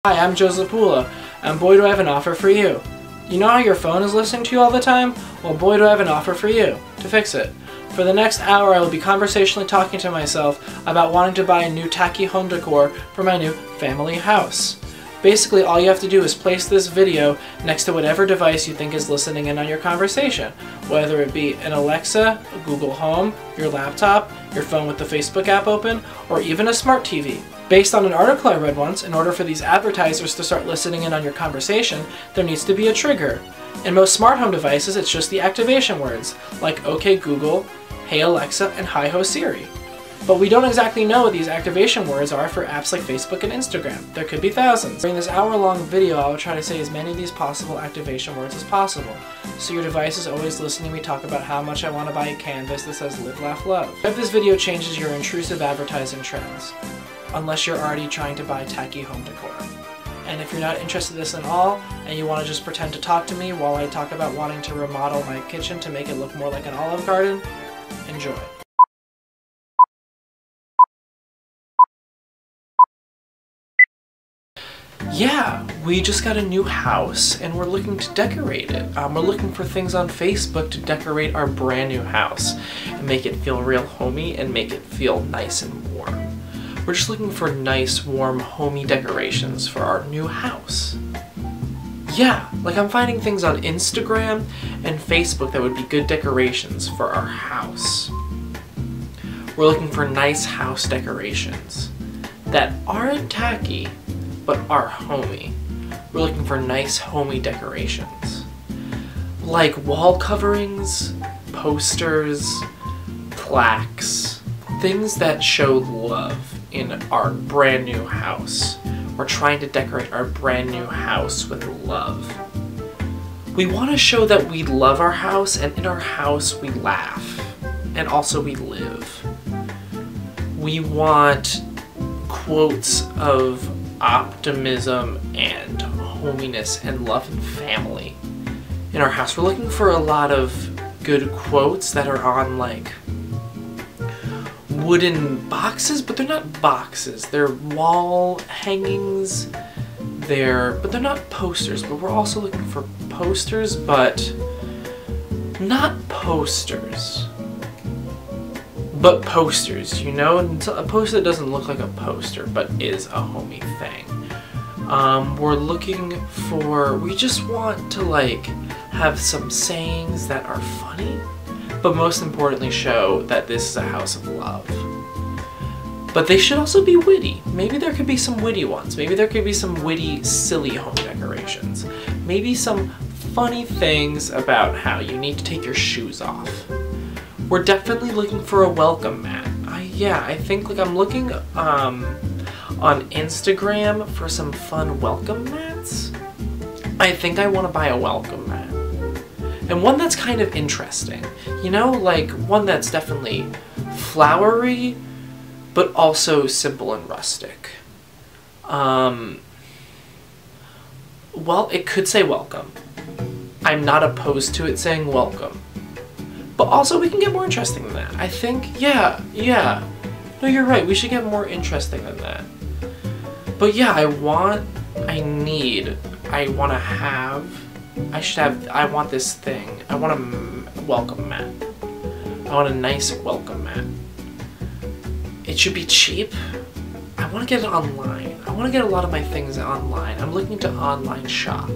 Hi, I'm Joseph Pula, and boy do I have an offer for you. You know how your phone is listening to you all the time? Well, boy do I have an offer for you to fix it. For the next hour, I will be conversationally talking to myself about wanting to buy a new tacky home decor for my new family house. Basically, all you have to do is place this video next to whatever device you think is listening in on your conversation, whether it be an Alexa, a Google Home, your laptop, your phone with the Facebook app open, or even a smart TV. Based on an article I read once, in order for these advertisers to start listening in on your conversation, there needs to be a trigger. In most smart home devices, it's just the activation words, like OK Google, Hey Alexa, and Hi Ho Siri. But we don't exactly know what these activation words are for apps like Facebook and Instagram. There could be thousands. During this hour-long video, I will try to say as many of these possible activation words as possible, so your device is always listening to me talk about how much I want to buy a canvas that says Live, Laugh, Love. If this video changes your intrusive advertising trends, unless you're already trying to buy tacky home decor. And if you're not interested in this at all, and you want to just pretend to talk to me while I talk about wanting to remodel my kitchen to make it look more like an Olive Garden, enjoy. Yeah, we just got a new house and we're looking to decorate it. We're looking for things on Facebook to decorate our brand new house and make it feel real homey and make it feel nice and warm. We're just looking for nice, warm, homey decorations for our new house. Yeah, like I'm finding things on Instagram and Facebook that would be good decorations for our house. We're looking for nice house decorations that aren't tacky, but are homey. We're looking for nice, homey decorations. Like wall coverings, posters, plaques, things that show love in our brand new house. We're trying to decorate our brand new house with love. We want to show that we love our house, and in our house we laugh, and also we live. We want quotes of optimism and hominess and love and family in our house. We're looking for a lot of good quotes that are on like wooden boxes, but they're not boxes. They're wall hangings. But they're not posters. But we're also looking for posters, but not posters. But posters, you know? A poster that doesn't look like a poster, but is a homey thing. We're looking for, we just want to like have some sayings that are funny, but most importantly show that this is a house of love. But they should also be witty. Maybe there could be some witty ones. Maybe there could be some witty, silly home decorations. Maybe some funny things about how you need to take your shoes off. We're definitely looking for a welcome mat. I think like I'm looking on Instagram for some fun welcome mats. I think I want to buy a welcome mat. And one that's kind of interesting. You know, like one that's definitely flowery, but also simple and rustic. Well, it could say welcome. I'm not opposed to it saying welcome. But also we can get more interesting than that. I think, yeah. No, you're right, we should get more interesting than that. But yeah, I want this thing. I want a welcome mat. I want a nice welcome mat. It should be cheap. I want to get it online. I want to get a lot of my things online. I'm looking to online shop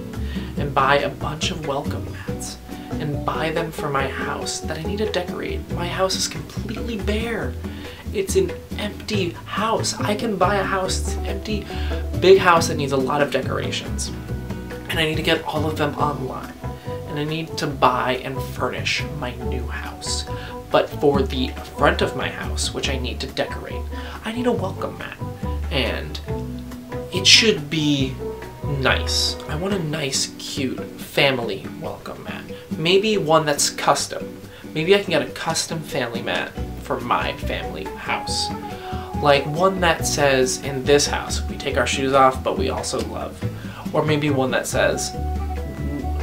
and buy a bunch of welcome mats and buy them for my house that I need to decorate. My house is completely bare. It's an empty house. I can buy a house that's an empty, big house that needs a lot of decorations. And I need to get all of them online. And I need to buy and furnish my new house. But for the front of my house, which I need to decorate, I need a welcome mat. And it should be nice. I want a nice, cute family welcome mat. Maybe one that's custom. Maybe I can get a custom family mat for my family house. Like one that says, in this house, we take our shoes off, but we also love. Or maybe one that says,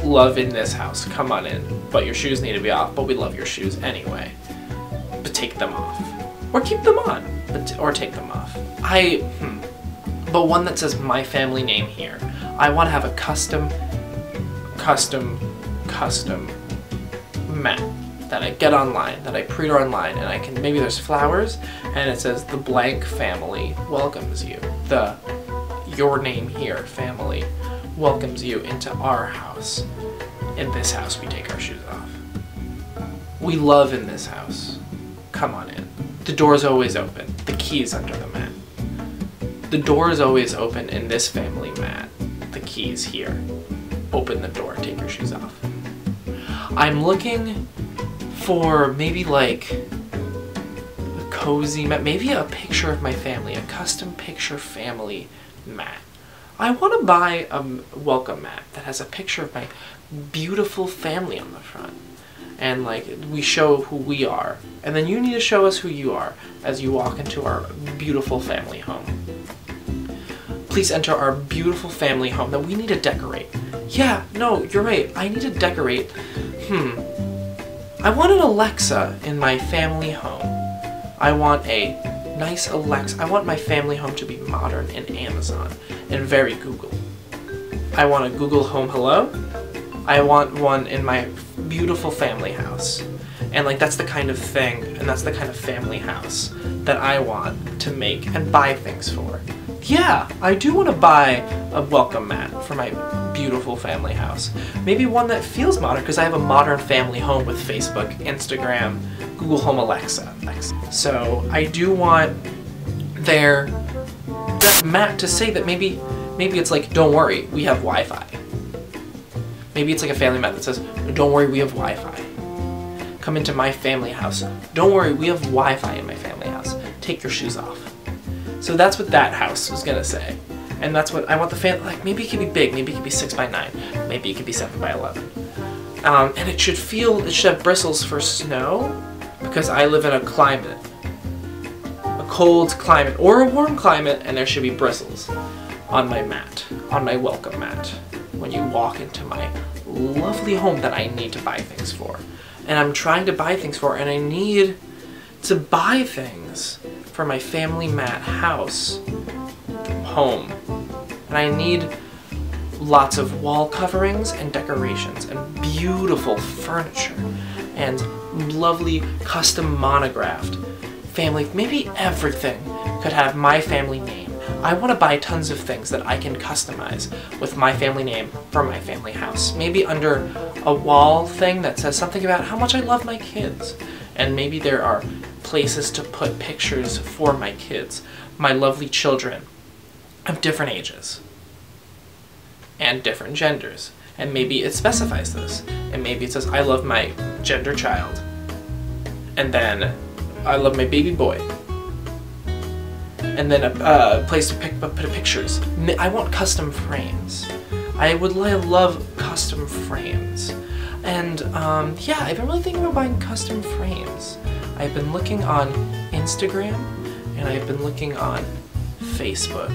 love in this house, come on in, but your shoes need to be off, but we love your shoes anyway. But take them off. Or keep them on, or take them off. but one that says my family name here. I want to have a custom mat that I get online, that I pre-order online, and I can, maybe there's flowers, and it says the blank family welcomes you. The your name here family welcomes you into our house. In this house, we take our shoes off. We love in this house. Come on in. The door's always open. The key's under the mat. The door is always open in this family mat. The key's here. Open the door, take your shoes off. I'm looking for maybe like a cozy mat, maybe a picture of my family, a custom picture family mat. I want to buy a welcome mat that has a picture of my beautiful family on the front. And like we show who we are. And then you need to show us who you are as you walk into our beautiful family home. Please enter our beautiful family home that we need to decorate. Yeah, no, you're right. I need to decorate. I want an Alexa in my family home. I want a nice Alexa. I want my family home to be modern and Amazon and very Google. I want a Google Home Hello. I want one in my beautiful family house. And like that's the kind of thing, and that's the kind of family house that I want to make and buy things for. Yeah, I do want to buy a welcome mat for my beautiful family house. Maybe one that feels modern, because I have a modern family home with Facebook, Instagram, Google Home Alexa. So I do want that mat to say that maybe it's like, don't worry, we have Wi-Fi. Maybe it's like a family mat that says, don't worry, we have Wi-Fi. Come into my family house. Don't worry, we have Wi-Fi in my family house. Take your shoes off. So that's what that house was gonna say. And that's what I want the family, like maybe it could be big, maybe it could be 6 by 9, maybe it could be 7 by 11. And it should have bristles for snow, because I live in a climate. A cold climate, or a warm climate, and there should be bristles on my mat, on my welcome mat, when you walk into my lovely home that I need to buy things for. And I'm trying to buy things for, and I need to buy things for my family mat house home. And I need lots of wall coverings and decorations and beautiful furniture and lovely custom monographed family. Maybe everything could have my family name. I want to buy tons of things that I can customize with my family name for my family house. Maybe under a wall thing that says something about how much I love my kids. And maybe there are places to put pictures for my kids, my lovely children of different ages and different genders. And maybe it specifies this. And maybe it says, I love my gender child. And then I love my baby boy. And then a place to put pictures. I want custom frames. I love custom frames. And yeah, I've been really thinking about buying custom frames. I've been looking on Instagram and I've been looking on Facebook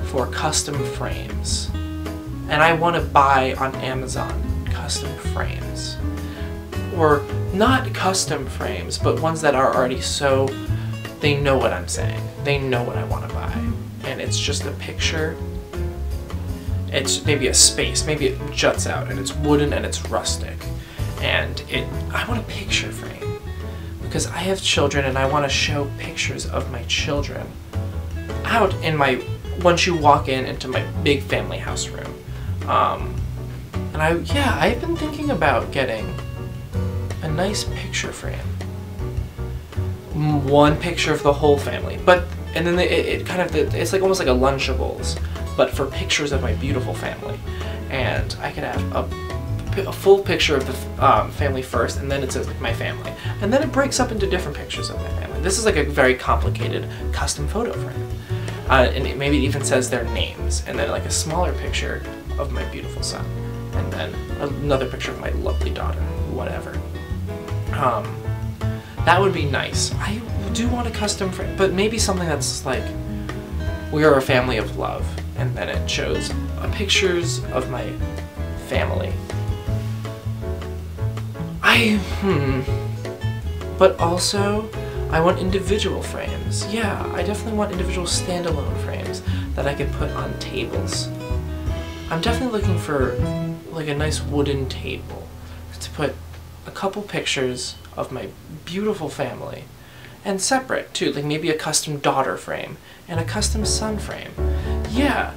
for custom frames. And I want to buy on Amazon custom frames. Or not custom frames, but ones that are already so, they know what I'm saying. They know what I want to buy. And it's just a picture. It's maybe a space, maybe it juts out and it's wooden and it's rustic. And I want a picture frame. Because I have children and I want to show pictures of my children out in my, once you walk into my big family house room. And I've been thinking about getting a nice picture frame. One picture of the whole family, and then it's like almost like a Lunchables, but for pictures of my beautiful family. And I could have a full picture of the family first, and then it says like my family, and then it breaks up into different pictures of my family. This is like a very complicated custom photo frame, and maybe it even says their names, and then like a smaller picture of my beautiful son, and then another picture of my lovely daughter, whatever. That would be nice. I do want a custom frame, but maybe something that's like, we are a family of love, and then it shows pictures of my family. But also, I want individual frames. Yeah, I definitely want individual standalone frames that I could put on tables. I'm definitely looking for like a nice wooden table to put a couple pictures of my beautiful family, and separate too, like maybe a custom daughter frame and a custom son frame. Yeah,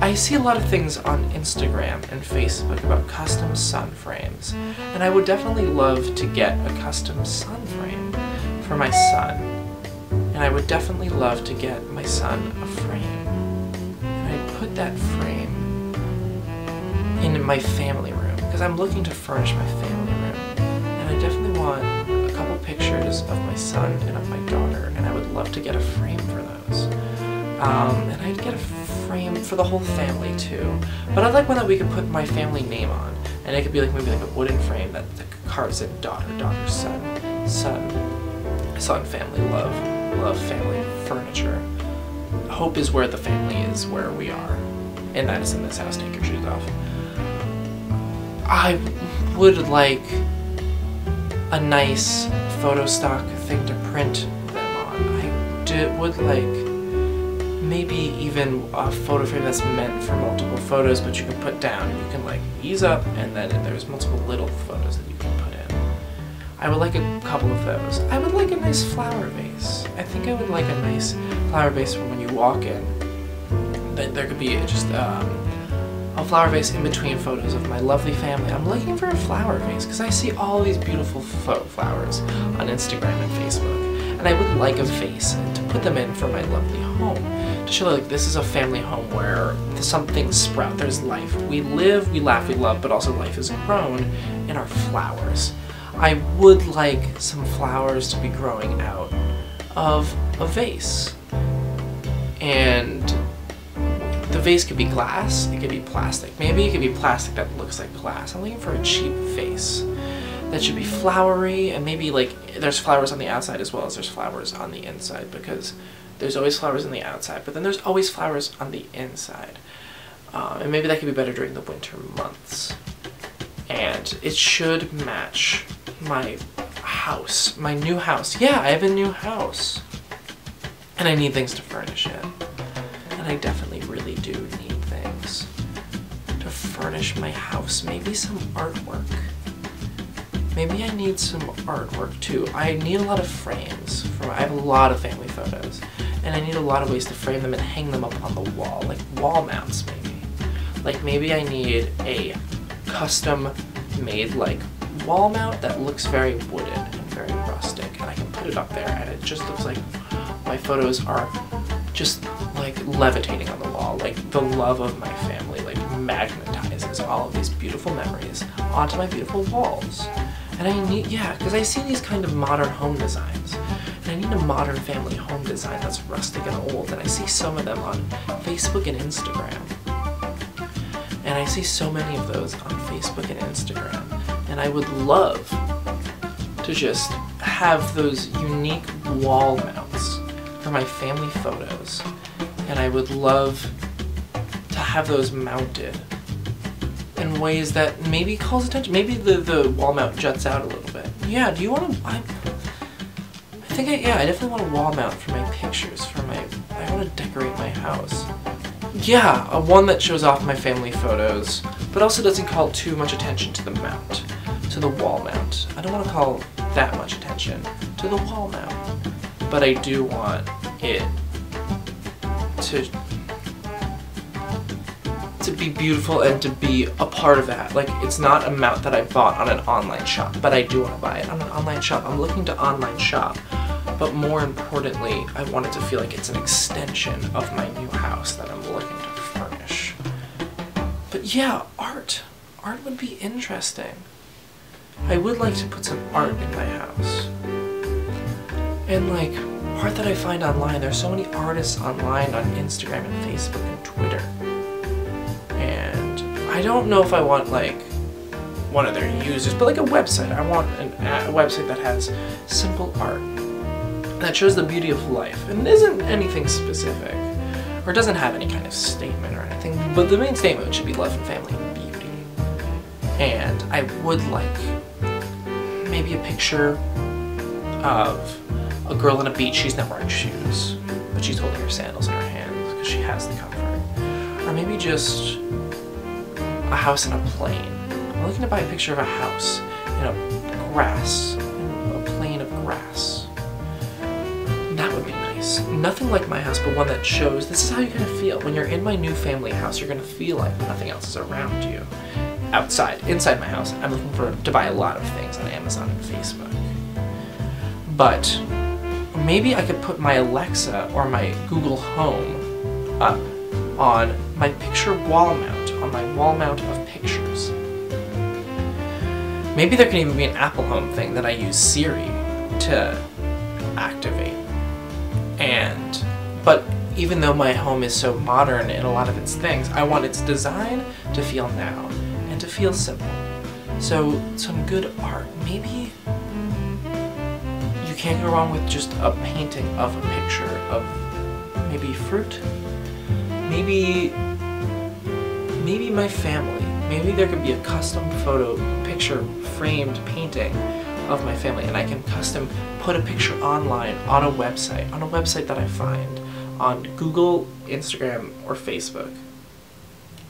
I see a lot of things on Instagram and Facebook about custom son frames, and I would definitely love to get a custom son frame for my son. And I would definitely love to get my son a frame. And I'd put that frame in my family room, because I'm looking to furnish my family room. And I definitely want a couple pictures of my son and of my daughter, and I would love to get a frame for those. And I'd get a frame for the whole family too. But I'd like one that we could put my family name on, and it could be like maybe like a wooden frame that carves in daughter, daughter, son, son, family, love, love, family, furniture. Hope is where the family is, where we are, and that is in this house. Take your shoes off. I would like a nice photo stock thing to print them on. I would like maybe even a photo frame that's meant for multiple photos, but you can put down. You can like ease up, and then there's multiple little photos that you can put in. I would like a couple of those. I would like a nice flower vase. I think I would like a nice flower vase for when you walk in. There could be just a flower vase in between photos of my lovely family. I'm looking for a flower vase because I see all these beautiful flowers on Instagram and Facebook, and I would like a vase to put them in for my lovely home, to show like this is a family home where some things sprout. There's life. We live, we laugh, we love, but also life is grown in our flowers. I would like some flowers to be growing out of a vase, and the vase could be glass, it could be plastic. Maybe it could be plastic that looks like glass. I'm looking for a cheap vase that should be flowery, and maybe like there's flowers on the outside as well as there's flowers on the inside, because there's always flowers on the outside, but then there's always flowers on the inside. And maybe that could be better during the winter months. And it should match my house, my new house. Yeah, I have a new house. And I need things to furnish it. And I definitely really do need things to furnish my house. Maybe some artwork. Maybe I need some artwork too. I need a lot of frames. I have a lot of family photos. And I need a lot of ways to frame them and hang them up on the wall. Like wall mounts maybe. Like maybe I need a custom made like wall mount that looks very wooden and very rustic. And I can put it up there and it just looks like my photos are just like levitating on the wall. Like the love of my family like magnetizes all of these beautiful memories onto my beautiful walls. And I need, yeah, because I see these kind of modern home designs. And I need a modern family home design that's rustic and old. And I see some of them on Facebook and Instagram. And I see so many of those on Facebook and Instagram. And I would love to just have those unique wall mounts for my family photos. And I would love to have those mounted in ways that maybe calls attention. Maybe the wall mount juts out a little bit. Yeah, do you want to... I definitely want a wall mount for my pictures, I want to decorate my house. Yeah, a one that shows off my family photos, but also doesn't call too much attention to the mount, to the wall mount. I don't want to call that much attention to the wall mount, but I do want it to be beautiful and to be a part of that. Like, it's not a mount that I bought on an online shop, but I do want to buy it on an online shop. I'm looking to online shop, but more importantly, I want it to feel like it's an extension of my new house that I'm looking to furnish. But yeah, art. Art would be interesting. I would like to put some art in my house. And like, art that I find online. There's so many artists online on Instagram and Facebook and Twitter. And I don't know if I want like one of their users, but like a website. I want a website that has simple art that shows the beauty of life and isn't anything specific, or doesn't have any kind of statement or anything, but the main statement should be love and family and beauty. And I would like maybe a picture of a girl on a beach. She's not wearing shoes, but she's holding her sandals in her hands because she has the comfort. Or maybe just a house in a plain. I'm looking to buy a picture of a house in a grass, in a plain of grass. That would be nice. Nothing like my house, but one that shows this is how you're gonna feel. When you're in my new family house, you're gonna feel like nothing else is around you. Outside, inside my house, I'm looking to buy a lot of things on Amazon and Facebook. But maybe I could put my Alexa or my Google Home up on my picture wall mount, on my wall mount of pictures. Maybe there can even be an Apple Home thing that I use Siri to activate. But even though my home is so modern in a lot of its things, I want its design to feel now and to feel simple. So some good art. Maybe you can't go wrong with just a painting of a picture of maybe fruit. Maybe my family. Maybe there could be a custom photo, picture, framed painting of my family, and I can custom put a picture online on a website that I find on Google, Instagram, or Facebook,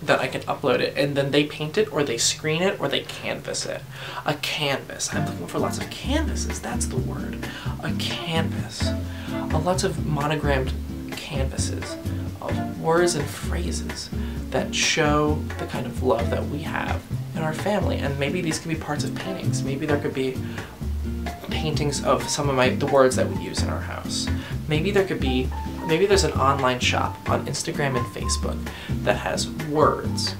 that I can upload it, and then they paint it, or they screen it, or they canvas it. A canvas. I'm looking for lots of canvases. That's the word. A canvas. Lots of monogrammed canvases of words and phrases that show the kind of love that we have in our family. And maybe these could be parts of paintings. Maybe there could be paintings of some of the words that we use in our house. Maybe there's an online shop on Instagram and Facebook that has words,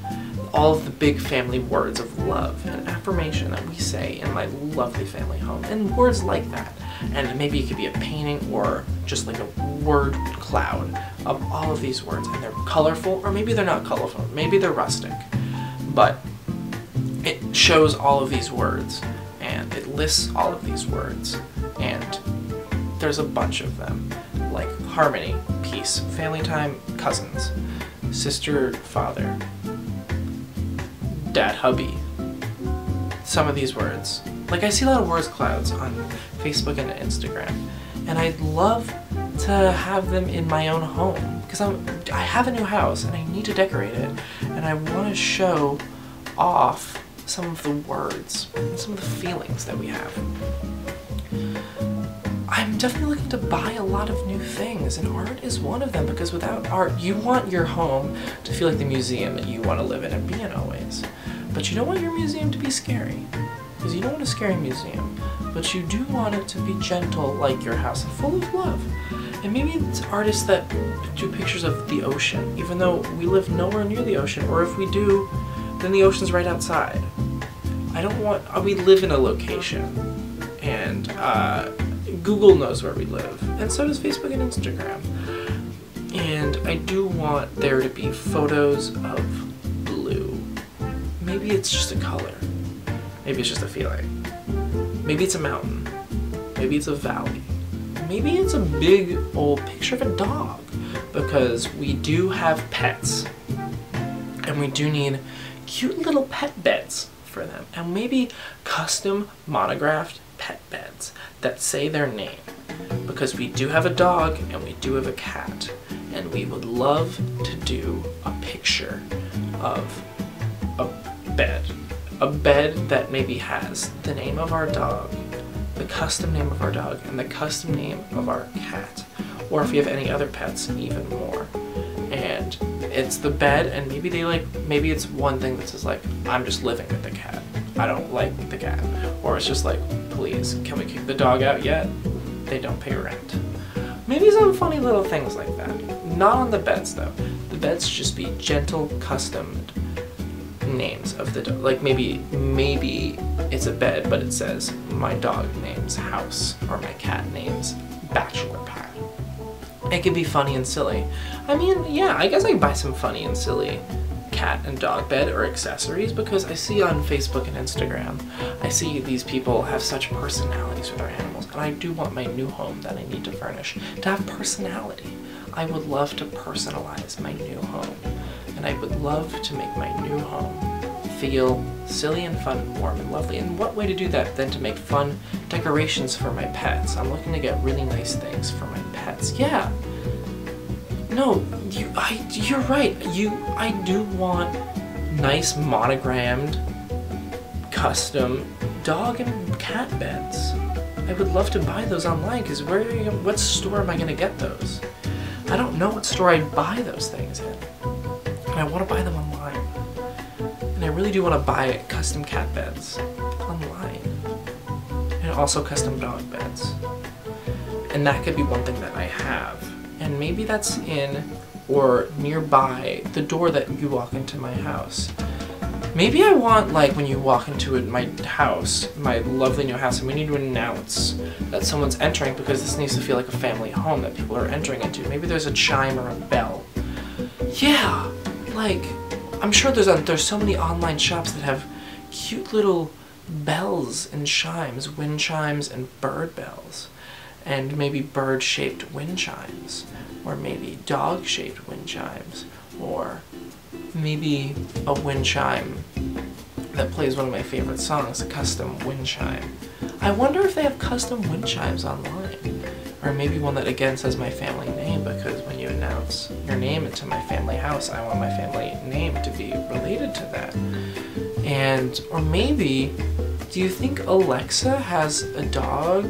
all of the big family words of love and affirmation that we say in my lovely family home, and words like that. And maybe it could be a painting or just like a word cloud of all of these words, and they're colorful, or maybe they're not colorful, maybe they're rustic, but it shows all of these words, and it lists all of these words, and there's a bunch of them, like harmony, peace, family time, cousins, sister, father, dad, hubby. Some of these words. Like, I see a lot of words clouds on Facebook and Instagram, and I'd love to have them in my own home, because I have a new house and I need to decorate it, and I want to show off some of the words and some of the feelings that we have. I'm definitely looking to buy a lot of new things, and art is one of them, because without art, you want your home to feel like the museum that you want to live in and be in always. But you don't want your museum to be scary, because you don't want a scary museum, but you do want it to be gentle like your house and full of love. And maybe it's artists that do pictures of the ocean, even though we live nowhere near the ocean, or if we do, then the ocean's right outside. We live in a location, and Google knows where we live, and so does Facebook and Instagram. And I do want there to be photos of blue. Maybe it's just a color. Maybe it's just a feeling. Maybe it's a mountain. Maybe it's a valley. Maybe it's a big old picture of a dog, because we do have pets, and we do need cute little pet beds for them, and maybe custom monographed pet beds that say their name, because we do have a dog and we do have a cat, and we would love to do a picture of a bed that maybe has the name of our dog, the custom name of our dog, and the custom name of our cat, or if we have any other pets, even more. And it's the bed, and maybe it's one thing that says like, I'm just living with the cat, I don't like the cat, or it's just like, please, can we kick the dog out yet? They don't pay rent. Maybe some funny little things like that. Not on the beds though. The beds just be gentle, customed names of the dog. Like maybe it's a bed, but it says my dog name's House, or my cat name's Bachelor Pad. It could be funny and silly. I mean, yeah, I guess I could buy some funny and silly cat and dog bed or accessories, because I see on Facebook and Instagram, I see these people have such personalities with their animals, and I do want my new home that I need to furnish to have personality. I would love to personalize my new home, and I would love to make my new home feel silly and fun and warm and lovely. And what way to do that than to make fun decorations for my pets? I'm looking to get really nice things for my pets. Yeah, No, you're right. I do want nice monogrammed, custom dog and cat beds. I would love to buy those online, because what store am I gonna get those? I don't know what store I'd buy those things in. And I want to buy them online. And I really do want to buy custom cat beds online. And also custom dog beds. And that could be one thing that I have. And maybe that's in or nearby the door that you walk into my house. Maybe I want, like, when you walk into my house, my lovely new house, and we need to announce that someone's entering, because this needs to feel like a family home that people are entering into. Maybe there's a chime or a bell. Yeah, like, I'm sure there's so many online shops that have cute little bells and chimes, wind chimes and bird bells, and maybe bird-shaped wind chimes, or maybe dog-shaped wind chimes, or maybe a wind chime that plays one of my favorite songs, a custom wind chime. I wonder if they have custom wind chimes online. Or maybe one that again says my family name, because when you announce your name into my family house, I want my family name to be related to that. And, or maybe, do you think Alexa has a dog?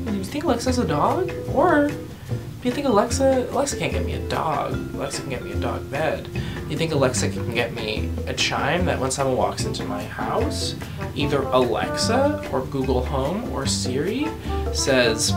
Do you think Alexa has a dog? Or do you think Alexa can't get me a dog. Alexa can get me a dog bed. Do you think Alexa can get me a chime that when someone walks into my house, either Alexa or Google Home or Siri says,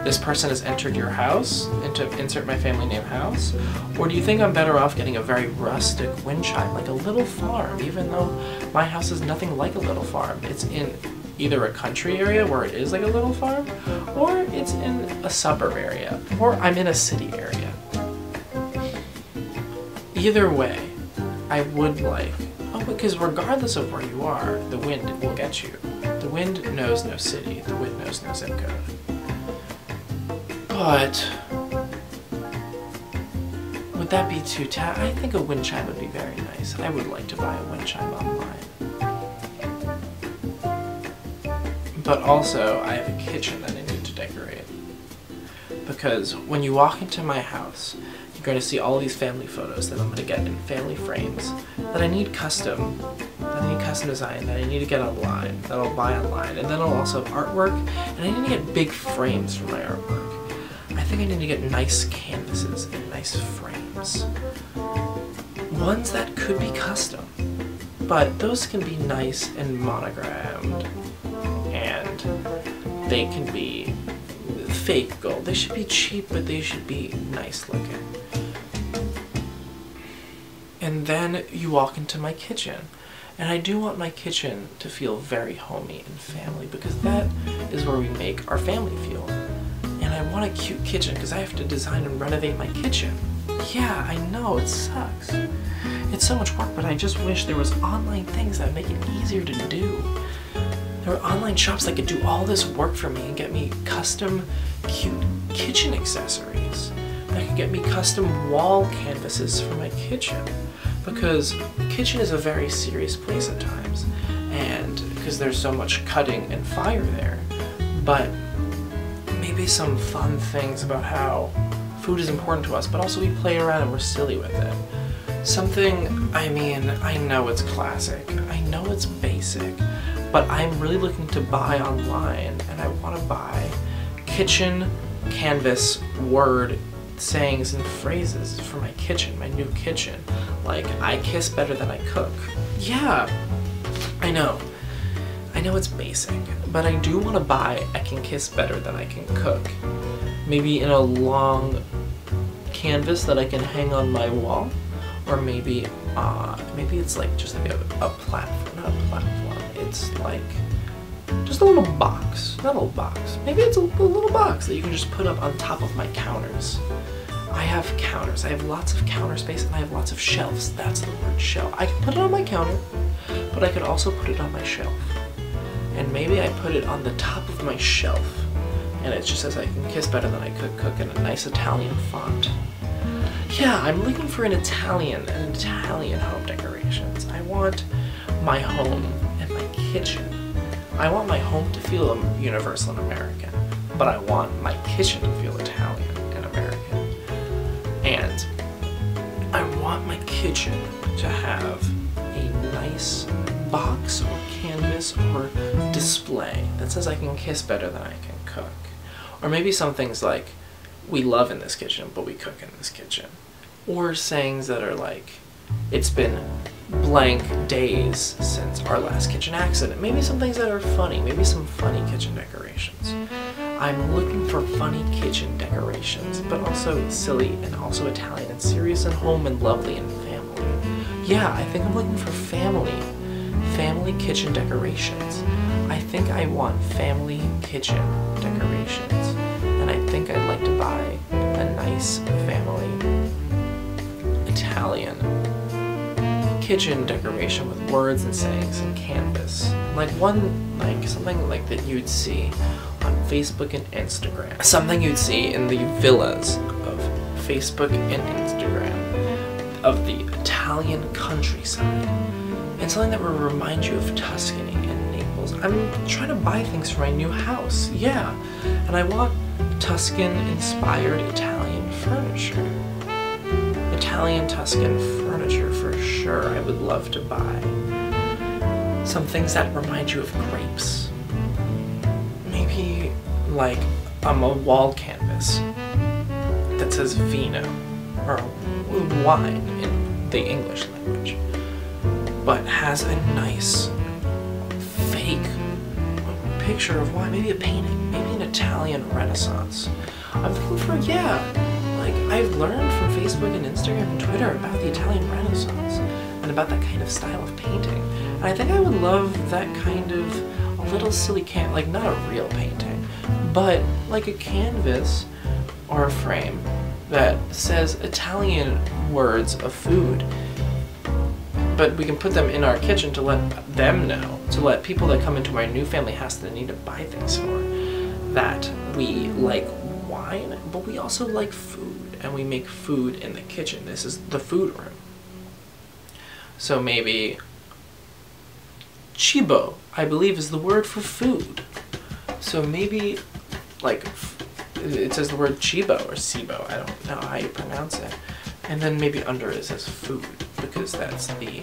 this person has entered your house, and to insert my family name house? Or do you think I'm better off getting a very rustic wind chime, like a little farm, even though my house is nothing like a little farm? It's in either a country area where it is like a little farm, or it's in a suburb area, or I'm in a city area. Either way, I would like, because regardless of where you are, the wind will get you. The wind knows no city, the wind knows no zip code. But would that be too I think a wind chime would be very nice. I would like to buy a wind chime online. But also, I have a kitchen that I need to decorate. Because when you walk into my house, you're going to see all these family photos that I'm going to get in family frames that I need custom design, that I need to get online, that I'll buy online. And then I'll also have artwork, and I need to get big frames for my artwork. I think I need to get nice canvases and nice frames. Ones that could be custom, but those can be nice and monogrammed. And they can be fake gold. They should be cheap, but they should be nice looking. And then you walk into my kitchen. And I do want my kitchen to feel very homey and family, because that is where we make our family feel. And I want a cute kitchen because I have to design and renovate my kitchen. Yeah, I know, it sucks. It's so much work, but I just wish there was online things that make it easier to do. There are online shops that could do all this work for me and get me custom, cute kitchen accessories. That could get me custom wall canvases for my kitchen. Because the kitchen is a very serious place at times. And because there's so much cutting and fire there. But maybe some fun things about how food is important to us, but also we play around and we're silly with it. Something, I mean, I know it's classic. I know it's basic. But I'm really looking to buy online, and I want to buy kitchen canvas word sayings and phrases for my kitchen, my new kitchen. Like, I kiss better than I cook. Yeah, I know it's basic, but I do want to buy I can kiss better than I can cook. Maybe in a long canvas that I can hang on my wall, or maybe it's like just like a platform, not a platform. It's like just a little box, not a little box. Maybe it's a little box that you can just put up on top of my counters. I have counters. I have lots of counter space and I have lots of shelves. That's the word, shelf. I can put it on my counter, but I could also put it on my shelf. And maybe I put it on the top of my shelf, and it just says I can kiss better than I could cook in a nice Italian font. Yeah, I'm looking for an Italian home decorations. I want my home and my kitchen. I want my home to feel universal and American, but but I want my kitchen to feel Italian and American. And I want my kitchen to have a nice box or canvas or display that says I can kiss better than I can cook. Or maybe some things like, we love in this kitchen, but we cook in this kitchen. Or sayings that are like, it's been blank days since our last kitchen accident. Maybe some things that are funny, maybe some funny kitchen decorations. I'm looking for funny kitchen decorations, but also silly and also Italian and serious and home and lovely and family. Yeah, I think I'm looking for family kitchen decorations. I think I want family kitchen decorations. And I think I'd like to buy a nice family Italian kitchen decoration with words and sayings and canvas. Like something like that you'd see on Facebook and Instagram. Something you'd see in the villas of Facebook and Instagram of the Italian countryside. And something that will remind you of Tuscany and Naples. I'm trying to buy things for my new house, yeah. And I want Tuscan-inspired Italian furniture. Italian Tuscan furniture for sure I would love to buy. Some things that remind you of grapes. Maybe like a wall canvas that says vino, or wine in the English language, but has a nice fake picture of wine, maybe a painting, maybe an Italian Renaissance. I'm looking for, yeah, like I've learned from Facebook and Instagram and Twitter about the Italian Renaissance and about that kind of style of painting. And I think I would love that kind of a little silly like not a real painting, but like a canvas or a frame that says Italian words of food. But we can put them in our kitchen to let them know, to let people that come into our new family house that need to buy things for, that we like wine, but we also like food, and we make food in the kitchen. This is the food room. So maybe cibo, I believe, is the word for food. So maybe, like, it says the word cibo or cibo, I don't know how you pronounce it. And then maybe under it says food, because that's the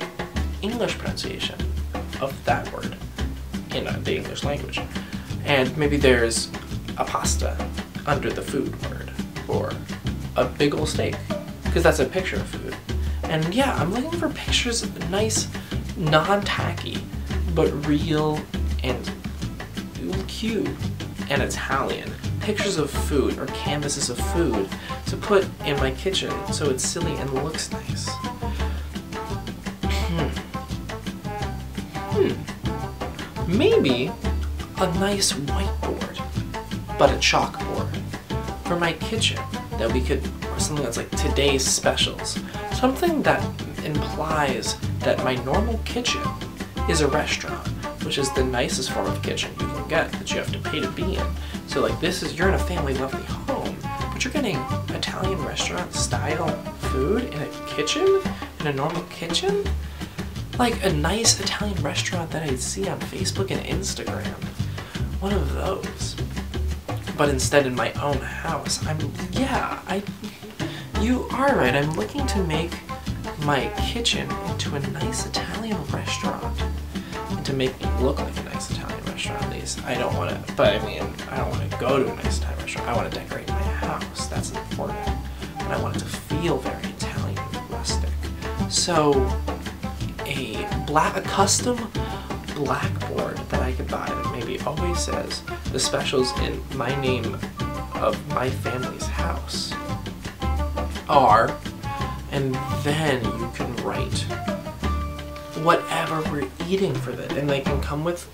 English pronunciation of that word in the English language. And maybe there's a pasta under the food word, or a big ol' steak, because that's a picture of food. And yeah, I'm looking for pictures, nice, non-tacky, but real and cute and Italian. Pictures of food or canvases of food to put in my kitchen so it's silly and looks nice. Maybe a nice whiteboard, but a chalkboard for my kitchen that we could, or something that's like today's specials. Something that implies that my normal kitchen is a restaurant, which is the nicest form of kitchen you can get that you have to pay to be in. So like this is, you're in a family lovely home, but you're getting Italian restaurant style food in a kitchen, in a normal kitchen? Like a nice Italian restaurant that I'd see on Facebook and Instagram. One of those. But instead in my own house, you are right, I'm looking to make my kitchen into a nice Italian restaurant. And to make me look like a nice Italian restaurant at least. I don't want to, but I mean, I don't want to go to a nice Italian restaurant. I want to decorate my house, that's important. And I want it to feel very Italian and rustic. So, a custom blackboard that I could buy that maybe always says the specials in my name of my family's house are, and then you can write whatever we're eating for that, and it can come with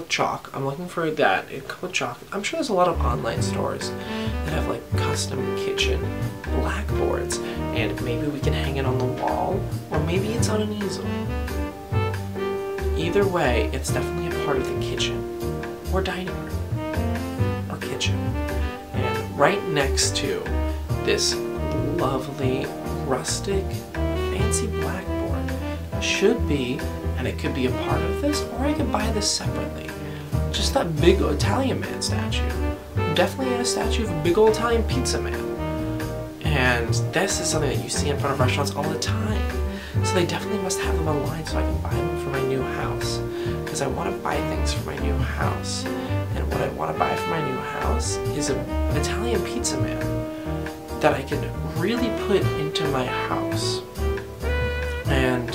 chalk. I'm looking for that. It can come with chalk. I'm sure there's a lot of online stores that have like custom kitchen blackboards, and maybe we can hang it on the wall, or maybe it's on an easel. Either way, it's definitely a part of the kitchen, or dining room, or kitchen. And right next to this lovely, rustic, fancy blackboard should be, and it could be a part of this, or I could buy this separately. Just that big Italian man statue. definitely a statue of a big old Italian pizza man. And this is something that you see in front of restaurants all the time. So they definitely must have them online so I can buy them for my new house. Because I want to buy things for my new house. And what I want to buy for my new house is an Italian pizza man that I can really put into my house. And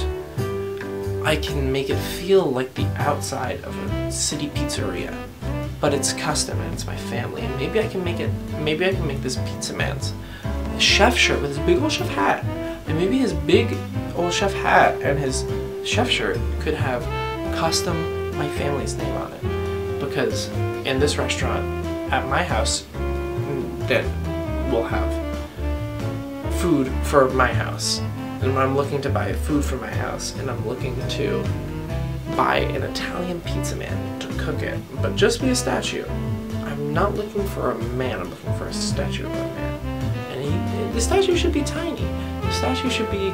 I can make it feel like the outside of a city pizzeria. But it's custom and it's my family. And maybe I can make this pizza man's chef shirt with his big old chef hat. And maybe his big old chef hat and his chef shirt could have custom my family's name on it. Because in this restaurant at my house, that will have food for my house. And when I'm looking to buy food for my house and I'm looking to buy an Italian pizza man to cook it, but just be a statue. I'm not looking for a man, I'm looking for a statue of a man. And the statue should be tiny. The statue should be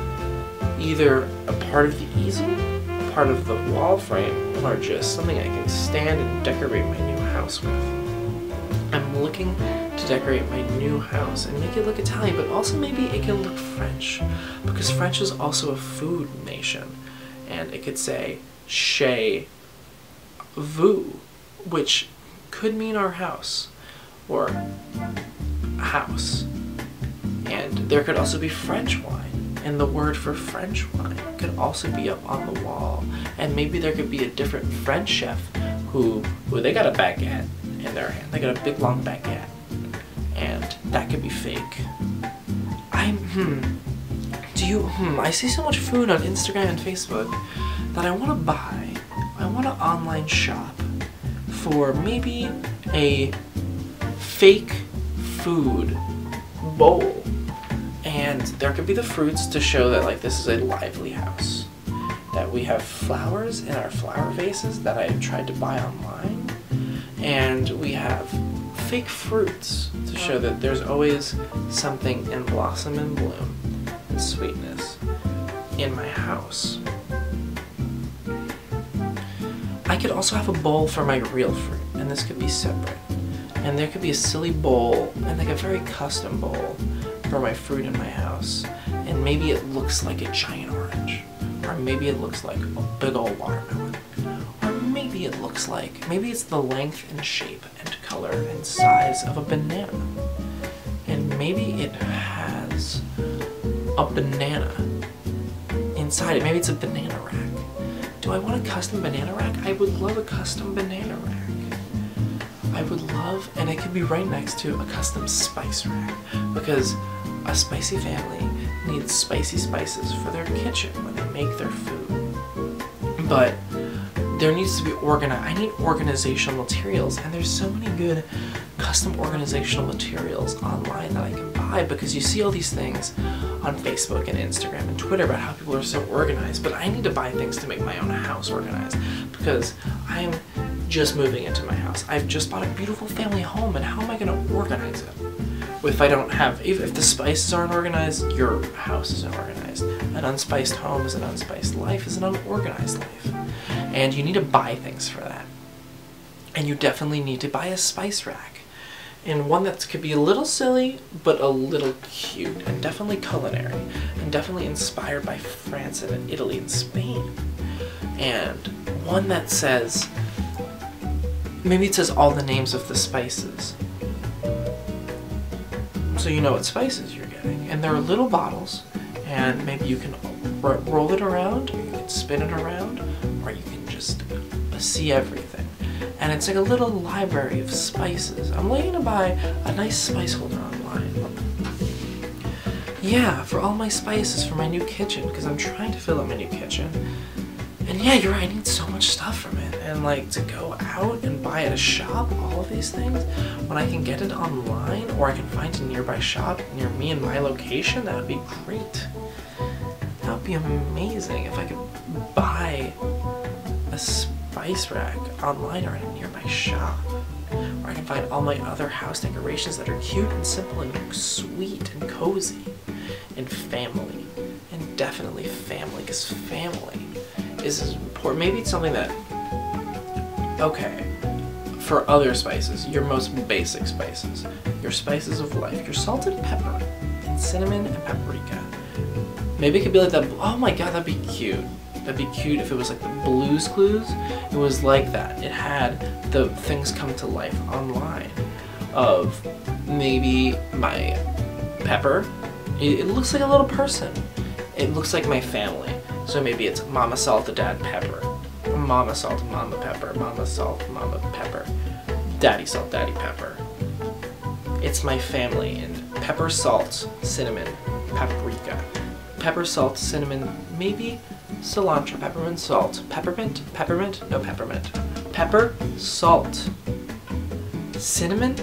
either a part of the easel, a part of the wall frame, or just something I can stand and decorate my new house with. I'm looking to decorate my new house and make it look Italian, but also maybe it can look French, because French is also a food nation. And it could say, chez vous, which could mean our house, or house. And there could also be French wine, and the word for French wine could also be up on the wall. And maybe there could be a different French chef who they got a baguette in their hand. They got a big long baguette, and that could be fake. I see so much food on Instagram and Facebook that I want to buy. I want to online shop for maybe a fake food bowl. And there could be the fruits to show that like this is a lively house. That we have flowers in our flower vases that I tried to buy online. And we have fake fruits to show that there's always something in blossom and bloom and sweetness in my house. I could also have a bowl for my real fruit, and this could be separate. And there could be a silly bowl, and like a very custom bowl for my fruit in my house. And maybe it looks like a giant orange, or maybe it looks like a big old watermelon, or maybe it looks like, maybe it's the length and shape and color and size of a banana. And maybe it has a banana inside it. Maybe it's a banana rack. Do I want a custom banana rack? I would love a custom banana rack. I would love, and it could be right next to a custom spice rack, because a spicy family needs spicy spices for their kitchen when they make their food. But there needs to be I need organizational materials, and there's so many good custom organizational materials online that I can buy, because you see all these things on Facebook and Instagram and Twitter about how people are so organized, but I need to buy things to make my own house organized, because I'm just moving into my house. I've just bought a beautiful family home, and how am I going to organize it? If I don't have, if the spices aren't organized, your house isn't organized. An unspiced home is an unspiced life, is an unorganized life. And you need to buy things for that. And you definitely need to buy a spice rack. And one that could be a little silly, but a little cute, and definitely culinary, and definitely inspired by France and Italy and Spain. And one that says, maybe it says all the names of the spices, so you know what spices you're getting. And there are little bottles, and maybe you can roll it around, or you can spin it around, or you can just see everything. And it's like a little library of spices. I'm looking to buy a nice spice holder online. Yeah, for all my spices for my new kitchen, because I'm trying to fill out my new kitchen. And yeah, you're right, I need so much stuff from it. And like, to go out and buy at a shop all of these things, when I can get it online, or I can find a nearby shop near me and my location, that would be great. That would be amazing if I could buy a spice rack online or at a nearby shop. Or I can find all my other house decorations that are cute and simple and sweet and cozy. And family. And definitely family, because family is important. Maybe it's something that, okay, for other spices, your most basic spices, your spices of life, your salt and pepper, and cinnamon and paprika. Maybe it could be like that. Oh my god, that'd be cute. That'd be cute if it was like the Blue's Clues. It was like that. It had the things come to life online of maybe my pepper. It looks like a little person. It looks like my family. So maybe it's Mama Salt, Dad Pepper. Mama Salt, Mama Pepper. Mama Salt, Mama Pepper. Daddy Salt, Daddy Pepper. It's my family, and pepper, salt, cinnamon, paprika. Pepper, salt, cinnamon, maybe cilantro, peppermint, salt. Peppermint? Peppermint? No, peppermint. Pepper, salt. Cinnamon?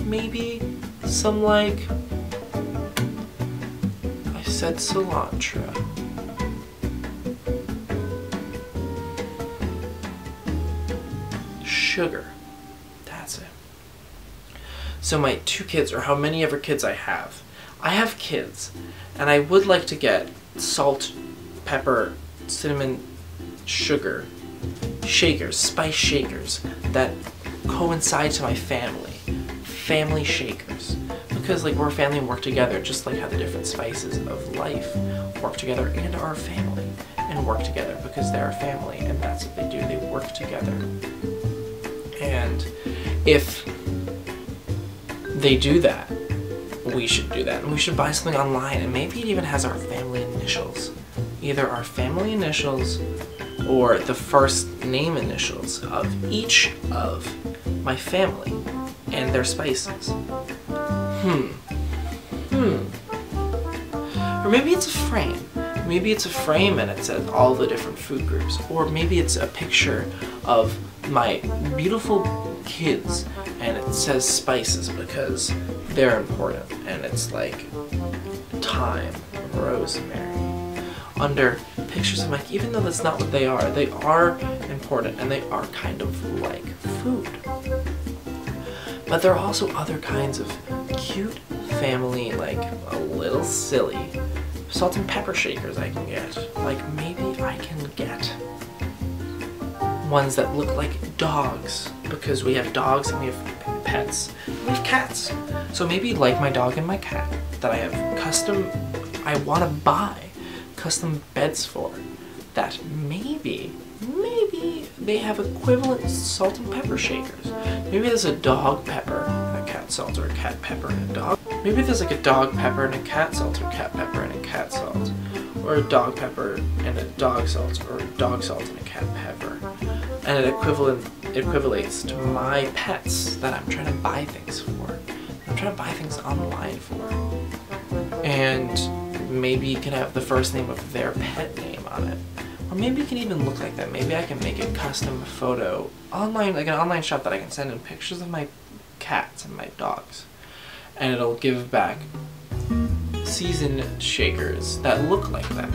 Maybe some like... I said cilantro. Sugar. That's it. So my 2 kids, or how many ever kids I have kids, and I would like to get salt, pepper, cinnamon, sugar, shakers, spice shakers that coincide to my family. Family shakers. Because like we're a family and work together, just like how the different spices of life work together and are a family and work together because they're a family and that's what they do. They work together. And if they do that, we should do that. And we should buy something online, and maybe it even has our family initials. Either our family initials or the first name initials of each of my family and their spices. Or maybe it's a frame. Maybe it's a frame and it says all the different food groups. Or maybe it's a picture of my beautiful kids and it says spices because they're important, and it's like thyme, rosemary, under pictures of like, even though that's not what they are important and they are kind of like food. But there are also other kinds of cute family, like a little silly salt and pepper shakers I can get. Like maybe I can get ones that look like dogs, because we have dogs and we have pets, and we have cats. So maybe like my dog and my cat that I have I want to buy custom beds for, that maybe they have equivalent salt and pepper shakers. Maybe there's a dog pepper and a cat salt, or a cat pepper and a dog. Maybe there's like a dog pepper and a cat salt, or cat pepper and a cat salt, or a dog pepper and a dog salt, or a dog salt and a cat pepper. And it equivalates to my pets that I'm trying to buy things for. I'm trying to buy things online for. And maybe you can have the first name of their pet name on it. Or maybe it can even look like that. Maybe I can make a custom photo online, like an online shop that I can send in pictures of my cats and my dogs. And it'll give back seasoned shakers that look like them.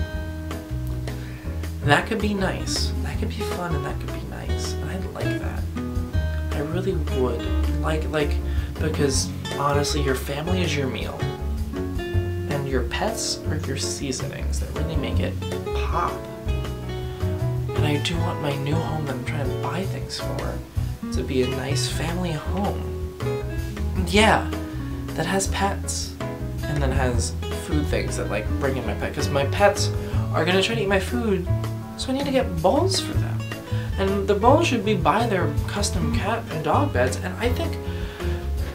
That could be nice. That could be fun and that could be nice. And I'd like that. I really would. Like, because honestly, your family is your meal. And your pets are your seasonings that really make it pop. And I do want my new home that I'm trying to buy things for to be a nice family home. Yeah, that has pets. And then has food things that like bring in my pet. Because my pets are going to try to eat my food, so I need to get bowls for them. And the bowls should be by their custom cat and dog beds. And I think,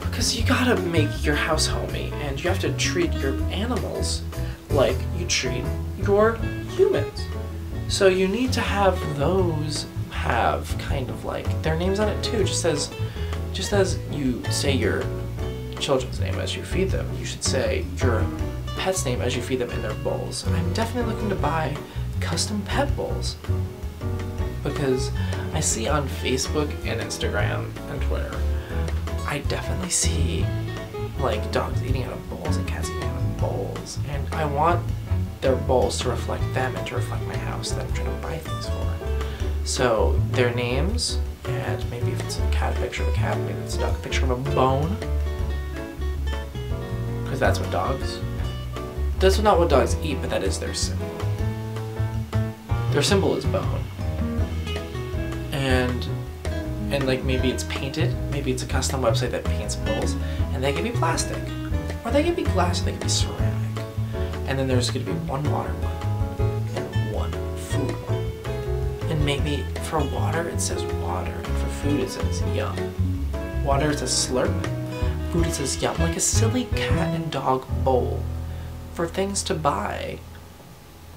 because you gotta make your house homey, and you have to treat your animals like you treat your humans. So you need to have those have kind of like their names on it too. Just as you say your children's name as you feed them, you should say your pet's name as you feed them in their bowls. I'm definitely looking to buy custom pet bowls, because I see on Facebook and Instagram and Twitter, I definitely see like dogs eating out of bowls and cats eating out of bowls, and I want their bowls to reflect them and to reflect my house that I'm trying to buy things for. So their names, and maybe if it's a cat, a picture of a cat, maybe it's a dog, a picture of a bone, because that's what dogs, that's not what dogs eat, but that is their symbol. Their symbol is bone. And and like maybe it's painted, maybe it's a custom website that paints bowls, and they can be plastic, or they can be glass, or they can be ceramic. And then there's going to be one water one and one food one. And maybe for water it says water, and for food it says yum. Water it says slurp, food it says yum, like a silly cat and dog bowl for things to buy.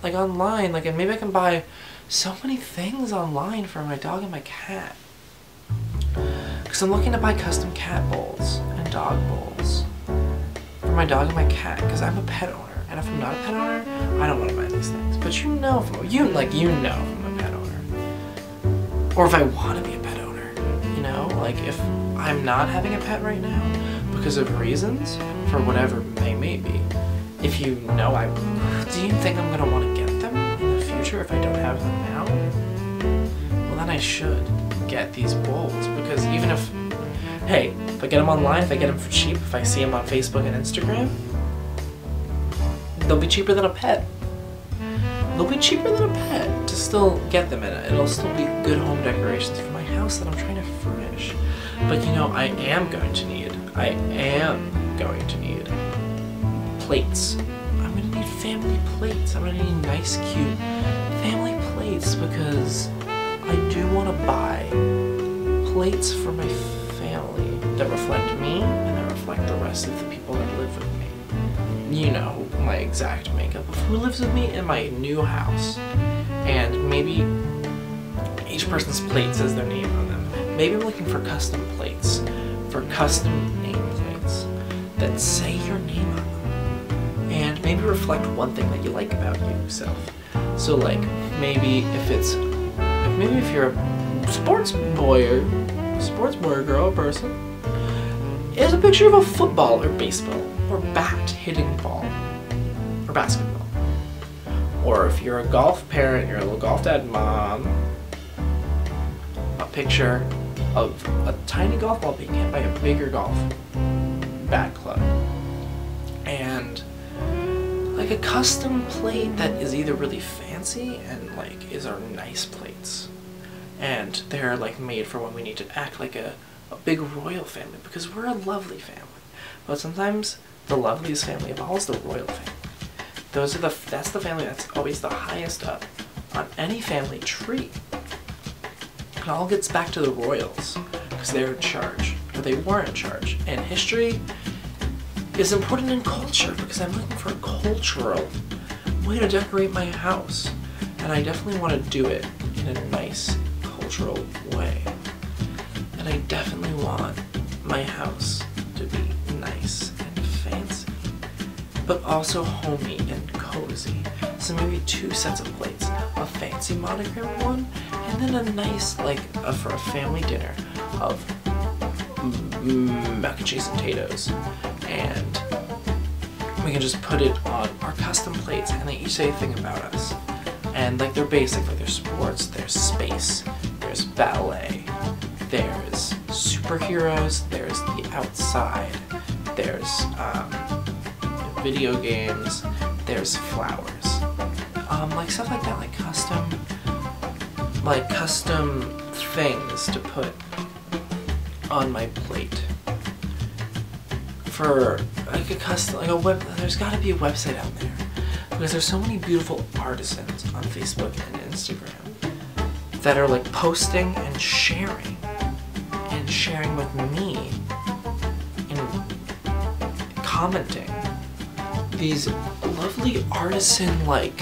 Like online, like, and maybe I can buy so many things online for my dog and my cat. Because I'm looking to buy custom cat bowls and dog bowls for my dog and my cat, because I'm a pet owner. And if I'm not a pet owner, I don't want to buy these things. But you know if I'm a pet owner. Or if I want to be a pet owner. You know, like if I'm not having a pet right now because of reasons, for whatever they may be. If you know do you think I'm gonna want to get them in the future if I don't have them now? Well, then I should get these bowls, because even if, hey, if I get them online, if I get them for cheap, if I see them on Facebook and Instagram, they'll be cheaper than a pet. They'll be cheaper than a pet to still get them in it. It'll still be good home decorations for my house that I'm trying to furnish. But you know, I am going to need plates. I'm going to need family plates. I'm going to need nice, cute family plates, because I do want to buy plates for my family that reflect me and that reflect the rest of the people that live with me. You know, my exact makeup of who lives with me in my new house. And maybe each person's plate says their name on them. Maybe I'm looking for custom plates, for custom name plates that say your name on them. And maybe reflect one thing that you like about yourself. So like, maybe if you're a sports boy or girl or person, is a picture of a football or baseball or bat hitting ball or basketball. Or if you're a golf parent, you're a little golf dad mom, a picture of a tiny golf ball being hit by a bigger golf bat club. And like a custom plate that is either really fancy and like is our nice plates. And they're like made for when we need to act like a big royal family, because we're a lovely family. But sometimes the loveliest family of all is the royal family. That's the family that's always the highest up on any family tree. It all gets back to the royals, because they're in charge, or they were in charge. And history is important in culture, because I'm looking for a cultural way to decorate my house. And I definitely want to do it in a nice cultural way. And I definitely want my house to be nice and fancy, but also homey and cozy. So maybe 2 sets of plates, a fancy monogram one, and then a nice, like, for a family dinner of mac and cheese and potatoes. And we can just put it on our custom plates, and they each say a thing about us. And like, they're basic, like there's sports, there's space, there's ballet, there's superheroes, there's the outside, there's video games, there's flowers. Like stuff like that, like custom things to put on my plate. For like a custom, like a web, there's gotta be a website out there, because there's so many beautiful artisans on Facebook and Instagram that are like posting and sharing with me and commenting these lovely artisan like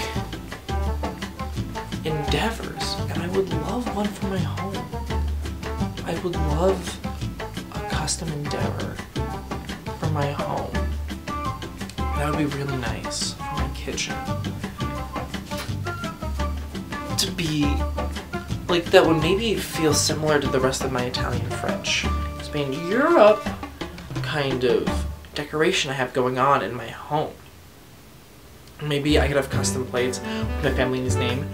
endeavors, and I would love one for my home. I would love a custom endeavor for my home. That would be really nice for my kitchen. To be like, that would maybe feel similar to the rest of my Italian French, Spain, Europe kind of decoration I have going on in my home. Maybe I could have custom plates with my family's name,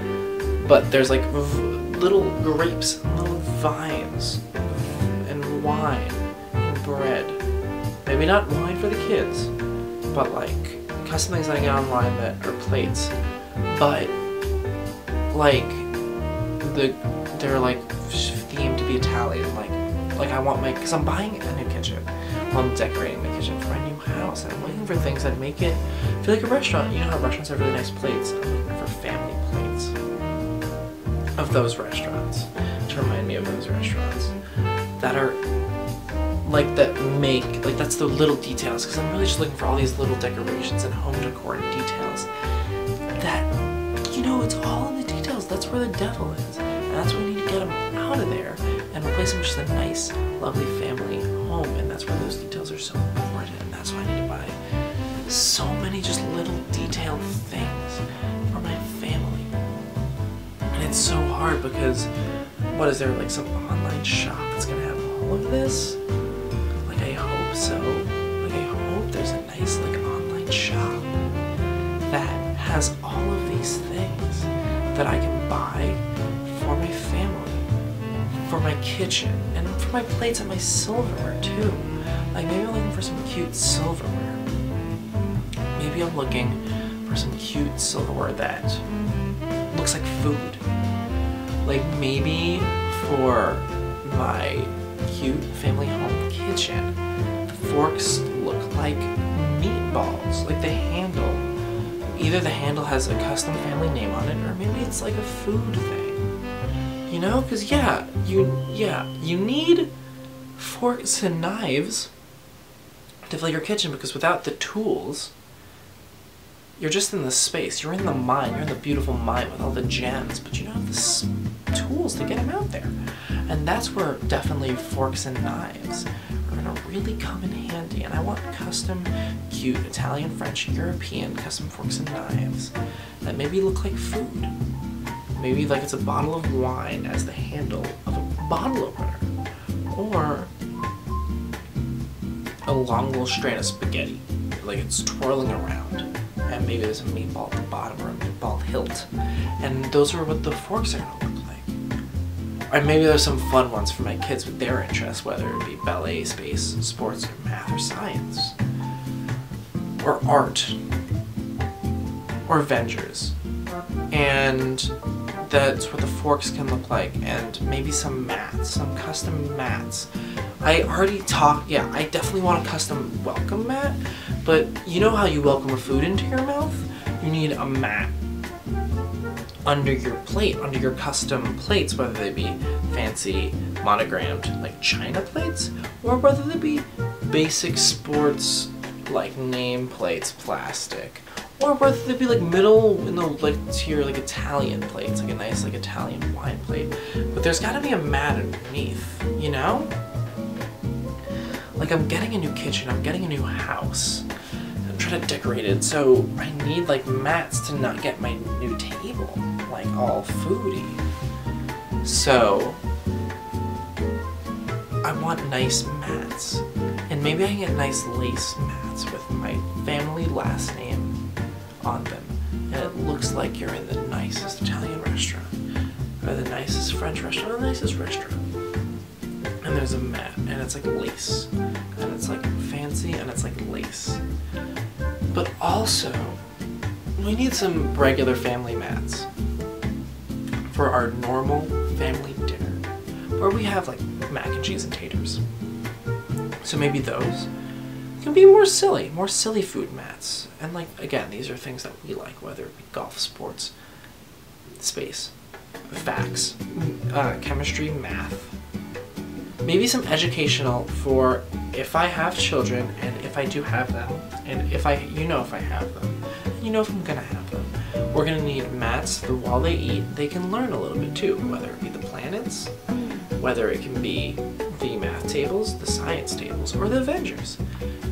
but there's like little grapes, little vines, and wine, and bread. Maybe not wine for the kids, but like custom things I get online that are plates, but like they're like themed to be Italian. Like I want because I'm buying a new kitchen. Well, I'm decorating the kitchen for my new house, and I'm looking for things that make it feel like a restaurant. You know how restaurants have really nice plates? I'm looking for family plates of those restaurants to remind me of those restaurants that are that's the little details, because I'm really just looking for all these little decorations and home decor details that, it's all in the details. That's where the devil is, and that's why we need to get him out of there and replace him with just a nice, lovely family home. And that's where those details are so important, and that's why I need to buy so many just little detailed things for my family. And it's so hard because what is there, like some online shop that's gonna have all of this? Like I hope so. Like I hope there's a nice online shop that has all of these things that I can buy for my family, for my kitchen, and for my plates and my silverware too. Like maybe I'm looking for some cute silverware. Maybe I'm looking for some cute silverware that looks like food. Like maybe for my cute family home kitchen, the forks look like meatballs, like the handle. Either the handle has a custom family name on it, or maybe it's like a food thing. Because you need forks and knives to fill your kitchen, because without the tools, you're just in the space. You're in the mine. You're in the beautiful mine with all the gems, but you don't have the tools to get them out there. And that's where definitely forks and knives are gonna really come in handy. And I want custom, cute Italian, French, European custom forks and knives that maybe look like food. Maybe like it's a bottle of wine as the handle of a bottle opener, or a long little strand of spaghetti, like it's twirling around, and maybe there's a meatball at the bottom or a meatball hilt, and those are what the forks are gonna look like. Or maybe there's some fun ones for my kids with their interests, whether it be ballet, space, sports, or math, or science, or art, or Avengers, and that's what the forks can look like. And maybe some mats, some custom mats. I definitely want a custom welcome mat, but you know how you welcome a food into your mouth? You need a mat under your plate, under your custom plates, whether they be fancy, monogrammed, like China plates, or whether they be basic sports, like name plates, plastic, or whether they be like middle in the tier, like Italian plates, like a nice like Italian wine plate. But there's gotta be a mat underneath, Like I'm getting a new kitchen, I'm getting a new house. I'm trying to decorate it, so I need like mats to not get my new table like all foody. So I want nice mats, and maybe I can get nice lace mats with my family last name on them, and it looks like you're in the nicest Italian restaurant, or the nicest French restaurant, or the nicest restaurant. And there's a mat, and it's like lace, and it's like fancy, and it's like lace. But also, we need some regular family mats for our normal family dinner, where we have like mac and cheese and taters. So maybe those can be more silly food mats. And like, again, these are things that we like, whether it be golf, sports, space, facts, chemistry, math. Maybe some educational for if I have children, and if I do have them, and if I have them, if I'm gonna have them. We're gonna need mats that while they eat, they can learn a little bit too, whether it be the planets, whether it can be the math tables, the science tables, or the Avengers.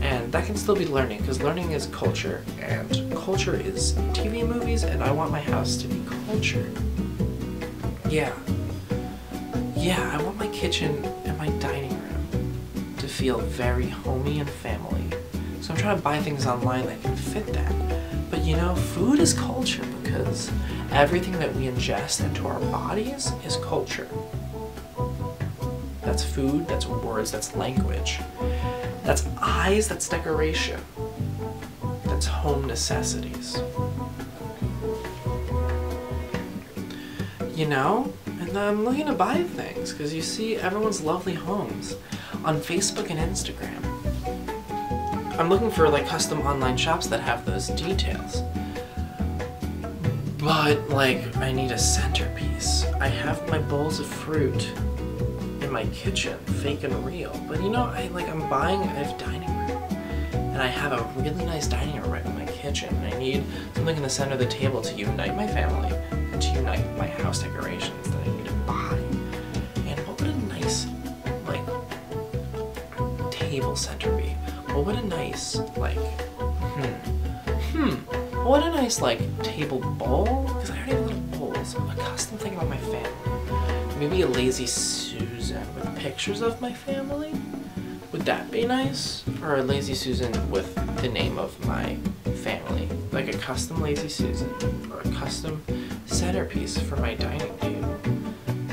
And that can still be learning, because learning is culture, and culture is TV and movies, and I want my house to be cultured. Yeah, I want my kitchen and my dining room to feel very homey and family. So I'm trying to buy things online that can fit that. But food is culture, because everything that we ingest into our bodies is culture. That's food, that's words, that's language. That's eyes, that's decoration. That's home necessities. And I'm looking to buy things because you see everyone's lovely homes on Facebook and Instagram. I'm looking for like custom online shops that have those details. But like, I need a centerpiece. I have my bowls of fruit in my kitchen, fake and real. But you know, I'm buying a dining room, and I have a really nice dining room right in my kitchen. And I need something in the center of the table to unite my family and to unite my house decorations that I need to buy. And what would a nice like table center be? What would a nice what a nice like table bowl? Because I already have a lot of bowls. A custom thing about my family. Maybe a Lazy Susan with pictures of my family? Would that be nice? Or a Lazy Susan with the name of my family? Like a custom Lazy Susan or a custom centerpiece for my dining table.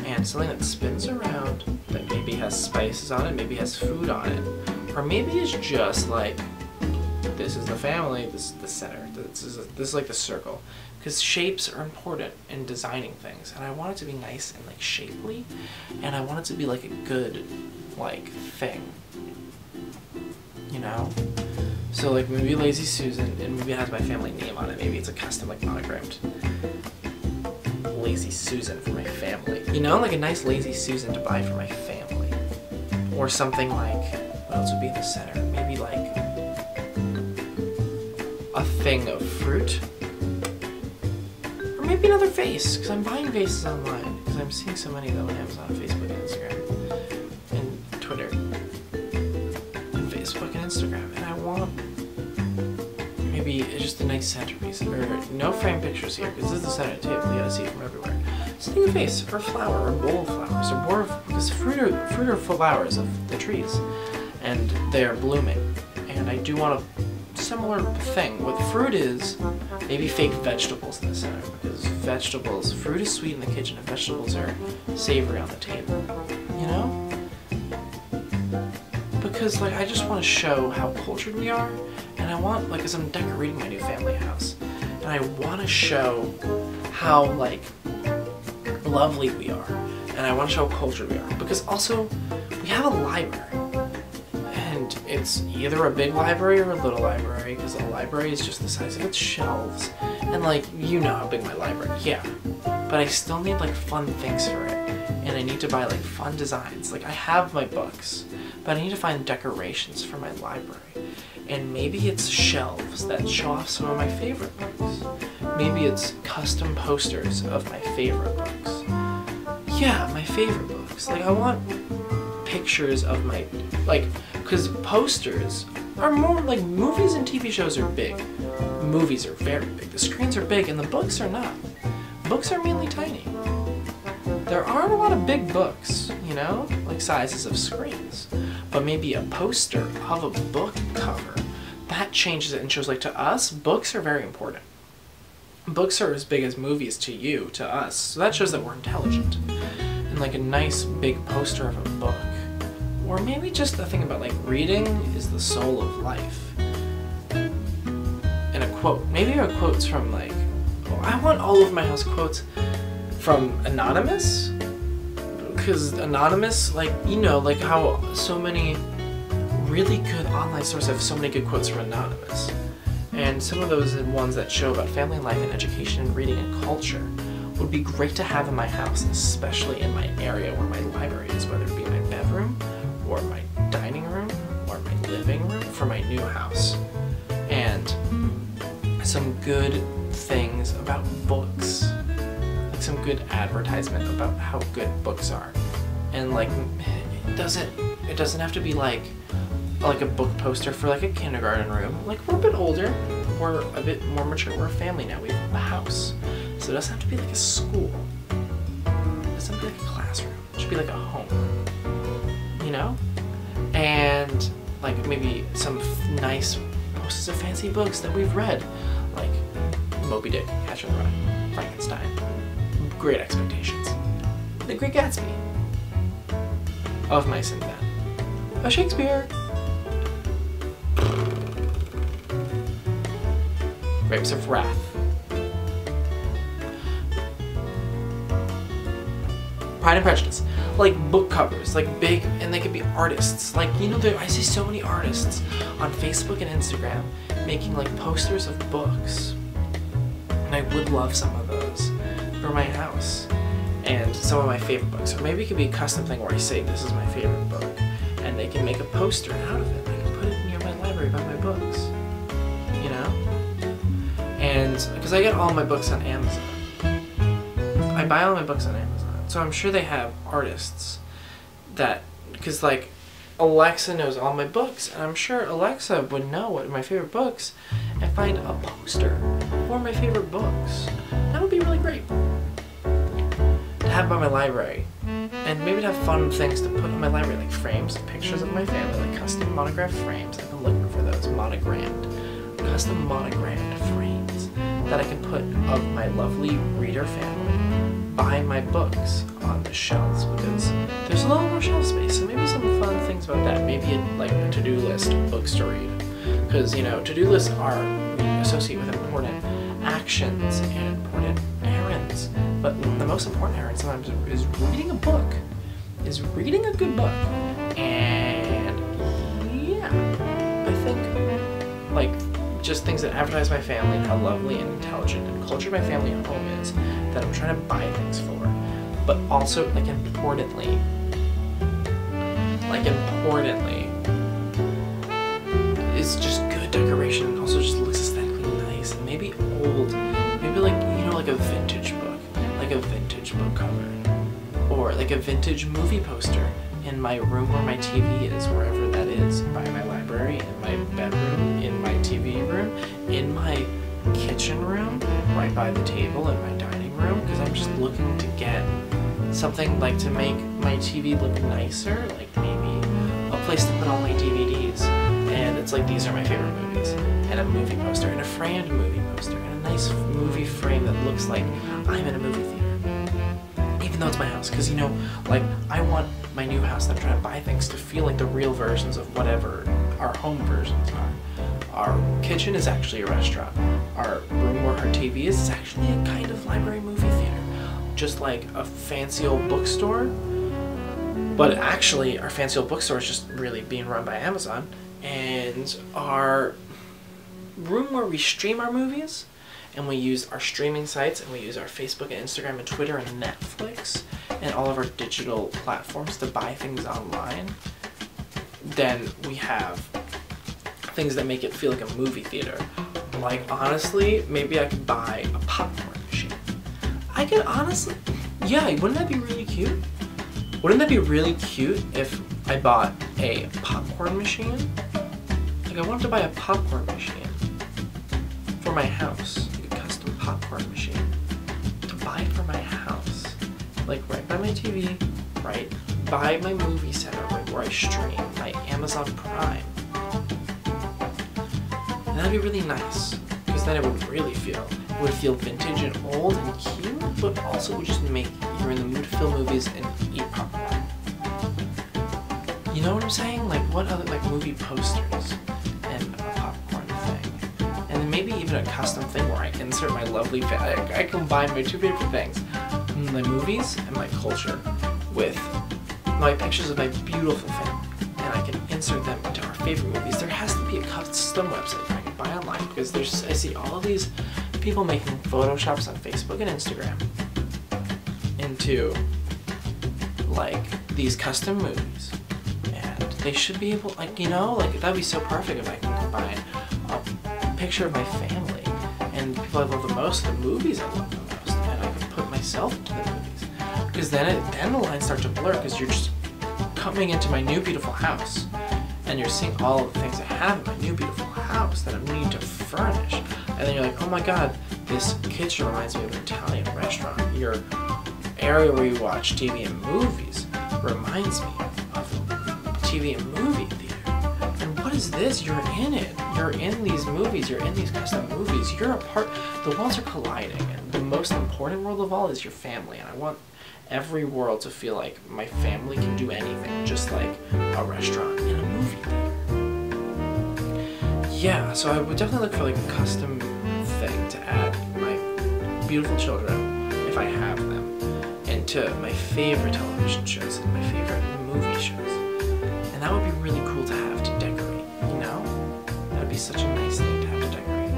And something that spins around that maybe has spices on it, maybe has food on it. Or maybe it's just like, this is the family, this is the center, this is like the circle. Because shapes are important in designing things, and I want it to be nice and like shapely, and I want it to be like a good like thing, you know? So like maybe Lazy Susan, and maybe it has my family name on it, maybe it's a custom like monogrammed Lazy Susan for my family. You know, like a nice Lazy Susan to buy for my family. Or something like, what else would be in the center? Maybe like a thing of fruit, or maybe another vase, because I'm buying vases online, because I'm seeing so many of them on Amazon, Facebook, and Instagram, and Twitter, and Facebook and Instagram, and I want maybe just a nice centerpiece, or no frame pictures here, because this is the center of the table, you gotta see it from everywhere. Something a vase, or a flower, or a bowl of flowers, or more of, because fruit are flowers of the trees, and they're blooming, and I do want a similar thing. What fruit is, maybe fake vegetables in the center, because fruit is sweet in the kitchen and vegetables are savory on the table, you know? Because like I just want to show how cultured we are, and I want, like, as I'm decorating my new family house, and I want to show how like lovely we are, and I want to show how cultured we are, because also we have a library. It's either a big library or a little library, because a library is just the size of its shelves, and like, you know how big my library, yeah, but I still need like fun things for it, and I need to buy like fun designs. Like I have my books, but I need to find decorations for my library, and maybe it's shelves that show off some of my favorite books. Maybe it's custom posters of my favorite books. Yeah, my favorite books. Like I want pictures of my, like, because posters are more like, movies and TV shows are big. Movies are very big. The screens are big and the books are not. Books are mainly tiny. There aren't a lot of big books, you know, like sizes of screens. But maybe a poster of a book cover, that changes it and shows, like, to us, books are very important. Books are as big as movies to you, to us. So that shows that we're intelligent. And like a nice big poster of a book. Or maybe just the thing about like reading is the soul of life. And a quote. Maybe a quote's from like, oh, I want all of my house quotes from Anonymous. Because Anonymous, like, you know, like how so many really good online sources have so many good quotes from Anonymous. And some of those are ones that show about family life and education and reading and culture would be great to have in my house, especially in my area where my library is, whether it be my bedroom, or my dining room, or my living room for my new house. And some good things about books, like some good advertisement about how good books are. And like, it doesn't have to be like a book poster for like a kindergarten room. Like, we're a bit older, we're a bit more mature, we're a family now, we have a house. So it doesn't have to be like a school. It doesn't have to be like a classroom. It should be like a home. You know? And like maybe some nice posters of fancy books that we've read, like Moby Dick, Catcher in the Rye, Frankenstein, Great Expectations, The Great Gatsby, Of Mice and Men, a Shakespeare, Grapes of Wrath, Pride and Prejudice, like book covers, like big, and they could be artists. Like, you know, I see so many artists on Facebook and Instagram making like posters of books, and I would love some of those for my house, and some of my favorite books. Or maybe it could be a custom thing where I say this is my favorite book, and they can make a poster out of it. I can put it near my library by my books, you know? And because I get all my books on Amazon. I buy all my books on Amazon. So I'm sure they have artists that, because like Alexa knows all my books, and I'm sure Alexa would know what my favorite books and find a poster for my favorite books. That would be really great to have by my library. And maybe to have fun things to put in my library, like frames, pictures of my family, like custom monographed frames. I've been looking for those custom monogrammed frames that I can put of my lovely reader family by my books on the shelves, because there's a lot more shelf space. So maybe some fun things about that. Maybe like a to-do list, books to read, because you know, to-do lists are associated with important actions and important errands. But the most important errand sometimes is reading a book, is reading a good book. And yeah, I think like just things that advertise my family and how lovely and intelligent and cultured my family home is that I'm trying to buy things for. But also, like importantly, is just good decoration and also just looks aesthetically nice, and maybe old, maybe like, you know, like a vintage book cover, or like a vintage movie poster in my room where my TV is, wherever that is, by my library, in my bedroom, in my TV room, in my kitchen room, right by the table in my dining room, because I'm just looking to get something like to make my TV look nicer, like maybe a place to put all my DVDs, and it's like these are my favorite movies, and a movie poster, and a framed movie poster, and a nice movie frame that looks like I'm in a movie theater. Even though it's my house, because you know, like I want my new house that I'm trying to buy things to feel like the real versions of whatever our home versions are. Our kitchen is actually a restaurant. Our room where our TV is actually a kind of library movie theater. Just like a fancy old bookstore. But actually, our fancy old bookstore is just really being run by Amazon. And our room where we stream our movies, and we use our streaming sites, and we use our Facebook and Instagram and Twitter and Netflix and all of our digital platforms to buy things online, then we have things that make it feel like a movie theater. Like honestly, maybe I could buy a popcorn machine. I could honestly, yeah, wouldn't that be really cute? Wouldn't that be really cute if I bought a popcorn machine? Like I wanted to buy a popcorn machine for my house. Popcorn machine to buy for my house, like right by my TV, right by my movie center, right where I stream my Amazon Prime. And that'd be really nice, because then it would really feel, it would feel vintage and old and cute, but also would just make you're in the mood to film movies and eat popcorn. You know what I'm saying? Like what other like movie posters and a popcorn thing. And maybe even a custom thing where I insert my lovely I combine my two favorite things, my movies and my culture, with my pictures of my beautiful family, and I can insert them into our favorite movies. There has to be a custom website that I can buy online, because I see all of these people making photoshops on Facebook and Instagram into like these custom movies, and they should be able, like, you know, like that'd be so perfect if I can combine a picture of my family and the people I love the most, the movies I love the most, and I can put myself into the movies. Because then the lines start to blur, because you're just coming into my new beautiful house, and you're seeing all of the things I have in my new beautiful house that I need to furnish. And then you're like, oh my god, this kitchen reminds me of an Italian restaurant. Your area where you watch TV and movies reminds me of a TV and movie theater. And what is this? You're in it. You're in these movies. You're in these custom movies. You're a part. The worlds are colliding, and the most important world of all is your family. And I want every world to feel like my family can do anything, just like a restaurant in a movie theater. Yeah, so I would definitely look for like a custom thing to add my beautiful children, if I have them, and to my favorite television shows and my favorite movie shows. And that would be really cool to have to decorate, you know? That would be such a nice thing to have to decorate.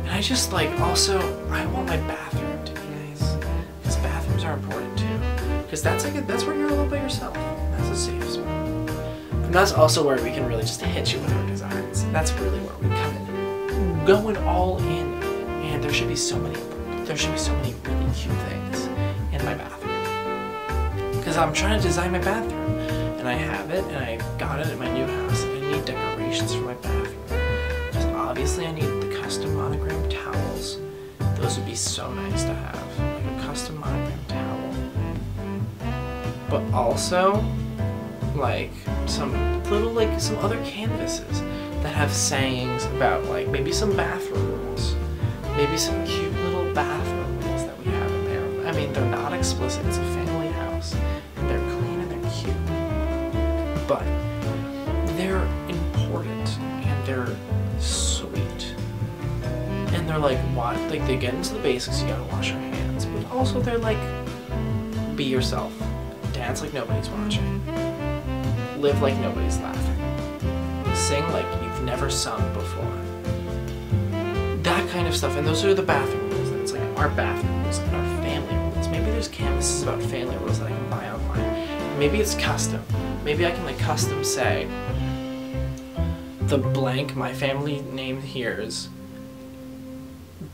And I just like, also, I want my bathroom to be nice. Because bathrooms are important too. Because that's where you're all by yourself. That's a safe spot. And that's also where we can really just hit you with our designs. That's really where we come in, going all in. And there should be so many really cute things in my bathroom. Because I'm trying to design my bathroom, and I have it, and I got it at my new house, and I need decorations for my bathroom. Because obviously I need the custom monogram towels. Those would be so nice to have, like a custom monogram towel. But also, like some other canvases that have sayings about like maybe some bathroom rules, maybe some cute little bathroom rules that we have in there. I mean, they're not explicit. It's a family house, and they're clean and they're cute, but they're important and they're sweet, and they're like what? Like they get into the basics. You gotta wash your hands, but also they're like, be yourself, dance like nobody's watching. Live like nobody's laughing. Sing like you've never sung before. That kind of stuff. And those are the bathroom rules. And it's like our bathroom rules and our family rules. Maybe there's canvases about family rules that I can buy online. Maybe it's custom. Maybe I can like custom say the blank my family name here's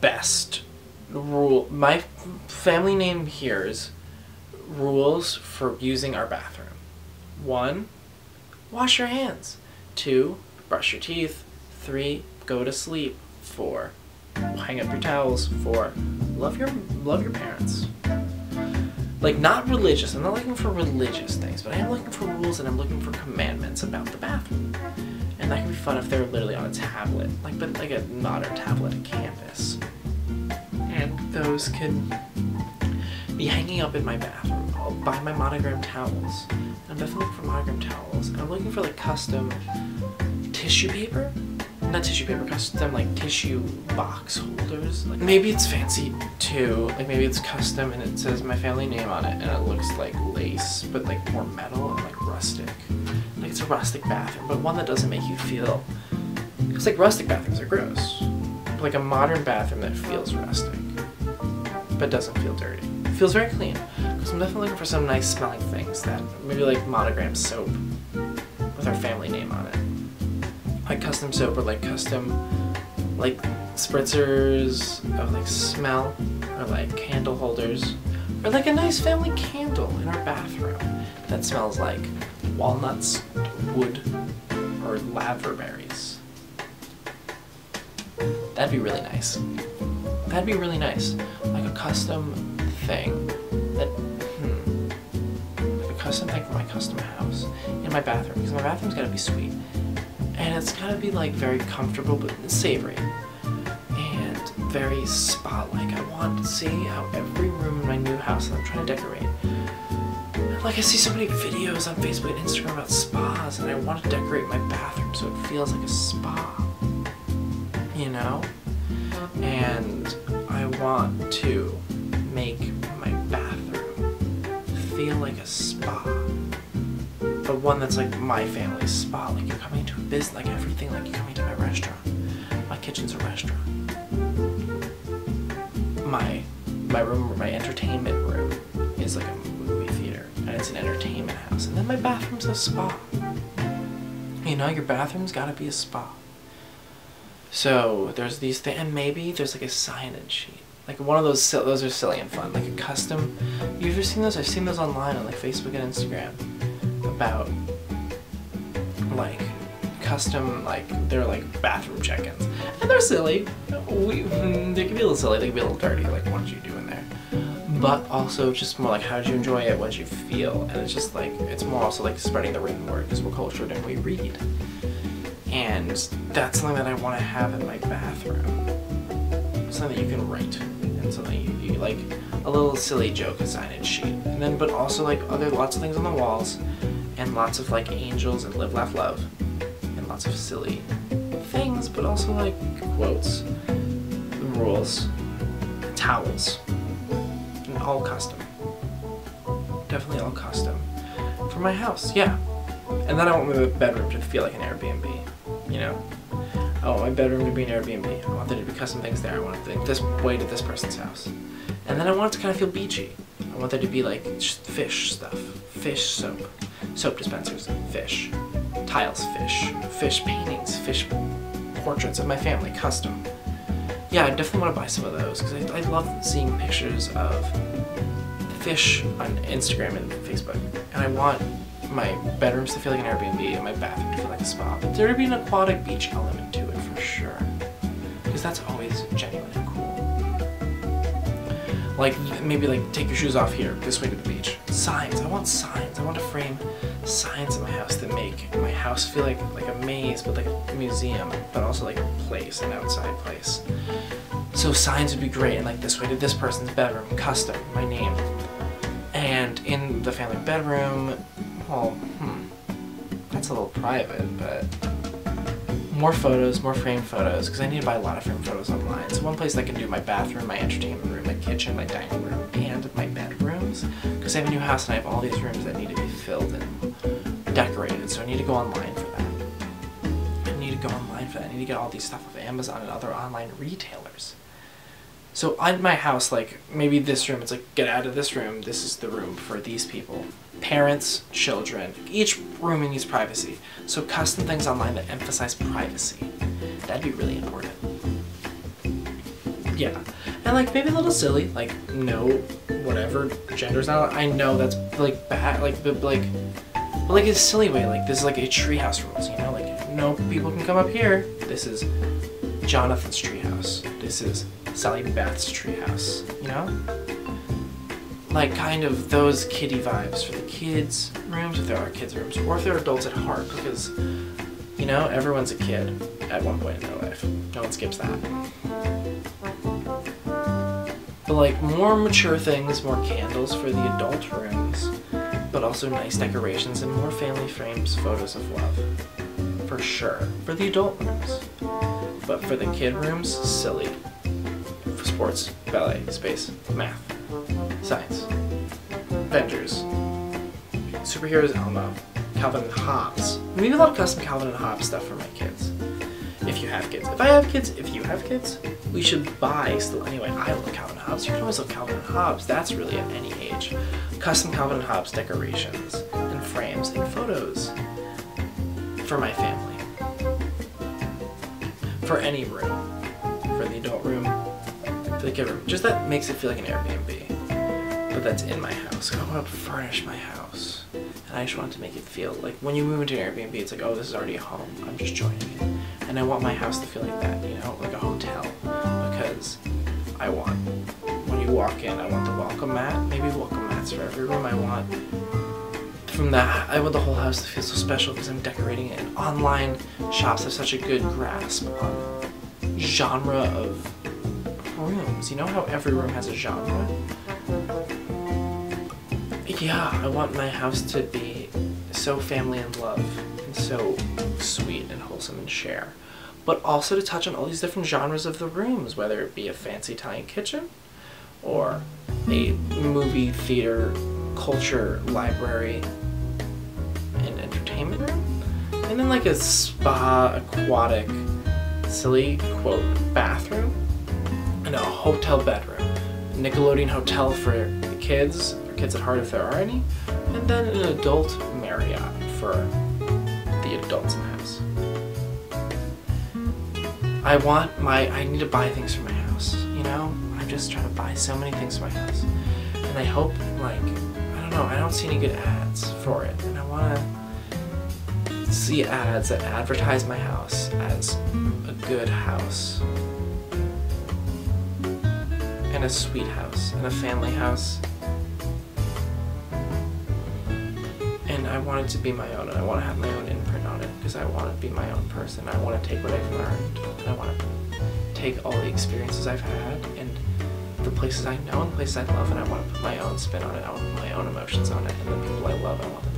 best rule. My family name here's rules for using our bathroom. 1, wash your hands. 2, brush your teeth. 3, go to sleep. 4, hang up your towels. 4, love your parents. Like, not religious. I'm not looking for religious things, but I am looking for rules and I'm looking for commandments about the bathroom. And that can be fun if they're literally on a tablet, but like a modern tablet, a canvas. And those can be hanging up in my bathroom. I'll buy my monogram towels. I'm definitely looking for monogram towels. And I'm looking for like custom tissue paper. Not tissue paper, custom like tissue box holders. Like maybe it's fancy too. Like maybe it's custom and it says my family name on it and it looks like lace, but like more metal and like rustic. Like it's a rustic bathroom, but one that doesn't make you feel. Because like rustic bathrooms are gross. But like a modern bathroom that feels rustic, but doesn't feel dirty. It feels very clean. Because I'm definitely looking for some nice smelling things that maybe like monogram soap with our family name on it. Like custom soap or like custom like spritzers of like smell or like candle holders or like a nice family candle in our bathroom that smells like walnuts, wood, or lavender berries. That'd be really nice. That'd be really nice. Like a custom thing that like a custom thing for my custom house in my bathroom, because my bathroom's gotta be sweet. And it's gotta be like very comfortable but savory and very spa-like. I want to see how every room in my new house that I'm trying to decorate. Like I see so many videos on Facebook and Instagram about spas, and I want to decorate my bathroom so it feels like a spa. You know? And I want to make my bathroom feel like a spa. But one that's like my family's spa, like you're coming to a business, like everything, like you're coming to my restaurant. My kitchen's a restaurant. My room, my entertainment room is like a movie theater, and it's an entertainment house. And then my bathroom's a spa. You know, your bathroom's gotta be a spa. So there's these things, and maybe there's like a sign-in sheet. Like one of those are silly and fun, like a custom. You ever seen those? I've seen those online on like Facebook and Instagram. About like custom, like they're like bathroom check-ins, and they're silly. They can be a little silly, they can be a little dirty, like what did you do in there, but also just more like how did you enjoy it, what did you feel, and it's just like it's more also like spreading the written word because we're cultured and we read, and that's something that I want to have in my bathroom, something that you can write and something you like a little silly joke, a sign-in sheet, and then but also like lots of things on the walls. And lots of like angels and live, laugh, love, and lots of silly things, but also like quotes, rules, towels, and all custom. Definitely all custom. For my house, yeah. And then I want my bedroom to feel like an Airbnb, you know? I want my bedroom to be an Airbnb. I want there to be custom things there. I want it to think this way to this person's house. And then I want it to kind of feel beachy. I want there to be like just fish stuff. Fish soap. Soap dispensers. Fish. Tiles. Fish. Fish paintings. Fish portraits of my family. Custom. Yeah, I definitely want to buy some of those because I love seeing pictures of fish on Instagram and Facebook. And I want my bedrooms to feel like an Airbnb and my bathroom to feel like a spa. But there to be an aquatic beach element to it for sure. Because that's always genuine and cool. Like, maybe like take your shoes off here, this way to the beach. Signs, I want signs. I want to frame signs in my house that make my house feel like a maze, but like a museum, but also like a place, an outside place. So signs would be great, and like this way to this person's bedroom, custom, my name. And in the family bedroom, well, that's a little private, but more photos, more framed photos, because I need to buy a lot of framed photos online. So one place I can do my bathroom, my entertainment room, my kitchen, my dining room, and my bedrooms, because I have a new house and I have all these rooms that need to be filled and decorated, so I need to go online for that. I need to get all these stuff off Amazon and other online retailers. So in my house, like, maybe this room, it's like, get out of this room, this is the room for these people. Parents, children, each room needs privacy. So custom things online that emphasize privacy. That'd be really important. Yeah. And like, maybe a little silly, like, no, whatever, gender's not, I know that's like bad, but like a silly way, like, this is like a treehouse rules, you know? Like, no people can come up here. This is Jonathan's treehouse. This is Sally Beth's treehouse, you know? Like kind of those kiddie vibes for the kids' rooms, if there are kids' rooms, or if they're adults at heart, because, you know, everyone's a kid at one point in their life. No one skips that. But like more mature things, more candles for the adult rooms, but also nice decorations and more family frames, photos of love. For sure. For the adult rooms. But for the kid rooms, silly. For sports, ballet, space, math, science, Avengers, superheroes, Elmo, Calvin and Hobbes. Maybe a lot of custom Calvin and Hobbes stuff for my kids. If you have kids. If I have kids, if you have kids, we should buy still. Anyway, I love Calvin and Hobbes. You can always love Calvin and Hobbes. That's really at any age. Custom Calvin and Hobbes decorations and frames and photos for my family. For any room. For the adult room. For the kid room. Just that makes it feel like an Airbnb. But that's in my house. I want to furnish my house. And I just want to make it feel like when you move into an Airbnb, it's like, oh, this is already a home. I'm just joining it. And I want my house to feel like that, you know, like a hotel. Because I want, when you walk in, I want the welcome mat. Maybe welcome mats for every room. I want the whole house to feel so special because I'm decorating it. And online shops have such a good grasp on genre of rooms. You know how every room has a genre? Yeah, I want my house to be so family and love and so sweet and wholesome and share. But also to touch on all these different genres of the rooms, whether it be a fancy Italian kitchen or a movie, theater, culture, library, and entertainment room. And then like a spa, aquatic, silly, quote, bathroom, and a hotel bedroom. A Nickelodeon hotel for the kids, or kids at heart if there are any, and then an adult Marriott for the adults in the house. I need to buy things for my house, you know? I'm just trying to buy so many things for my house. And I hope, like, I don't know, I don't see any good ads for it. And I want to see ads that advertise my house as a good house. And a sweet house. And a family house. And I want it to be my own, and I want to have my own imprint on it, because I want to be my own person. I want to take what I've learned, and I want to take all the experiences I've had, and the places I know and the places I love, and I want to put my own spin on it. I want to put my own emotions on it, and the people I love, I want them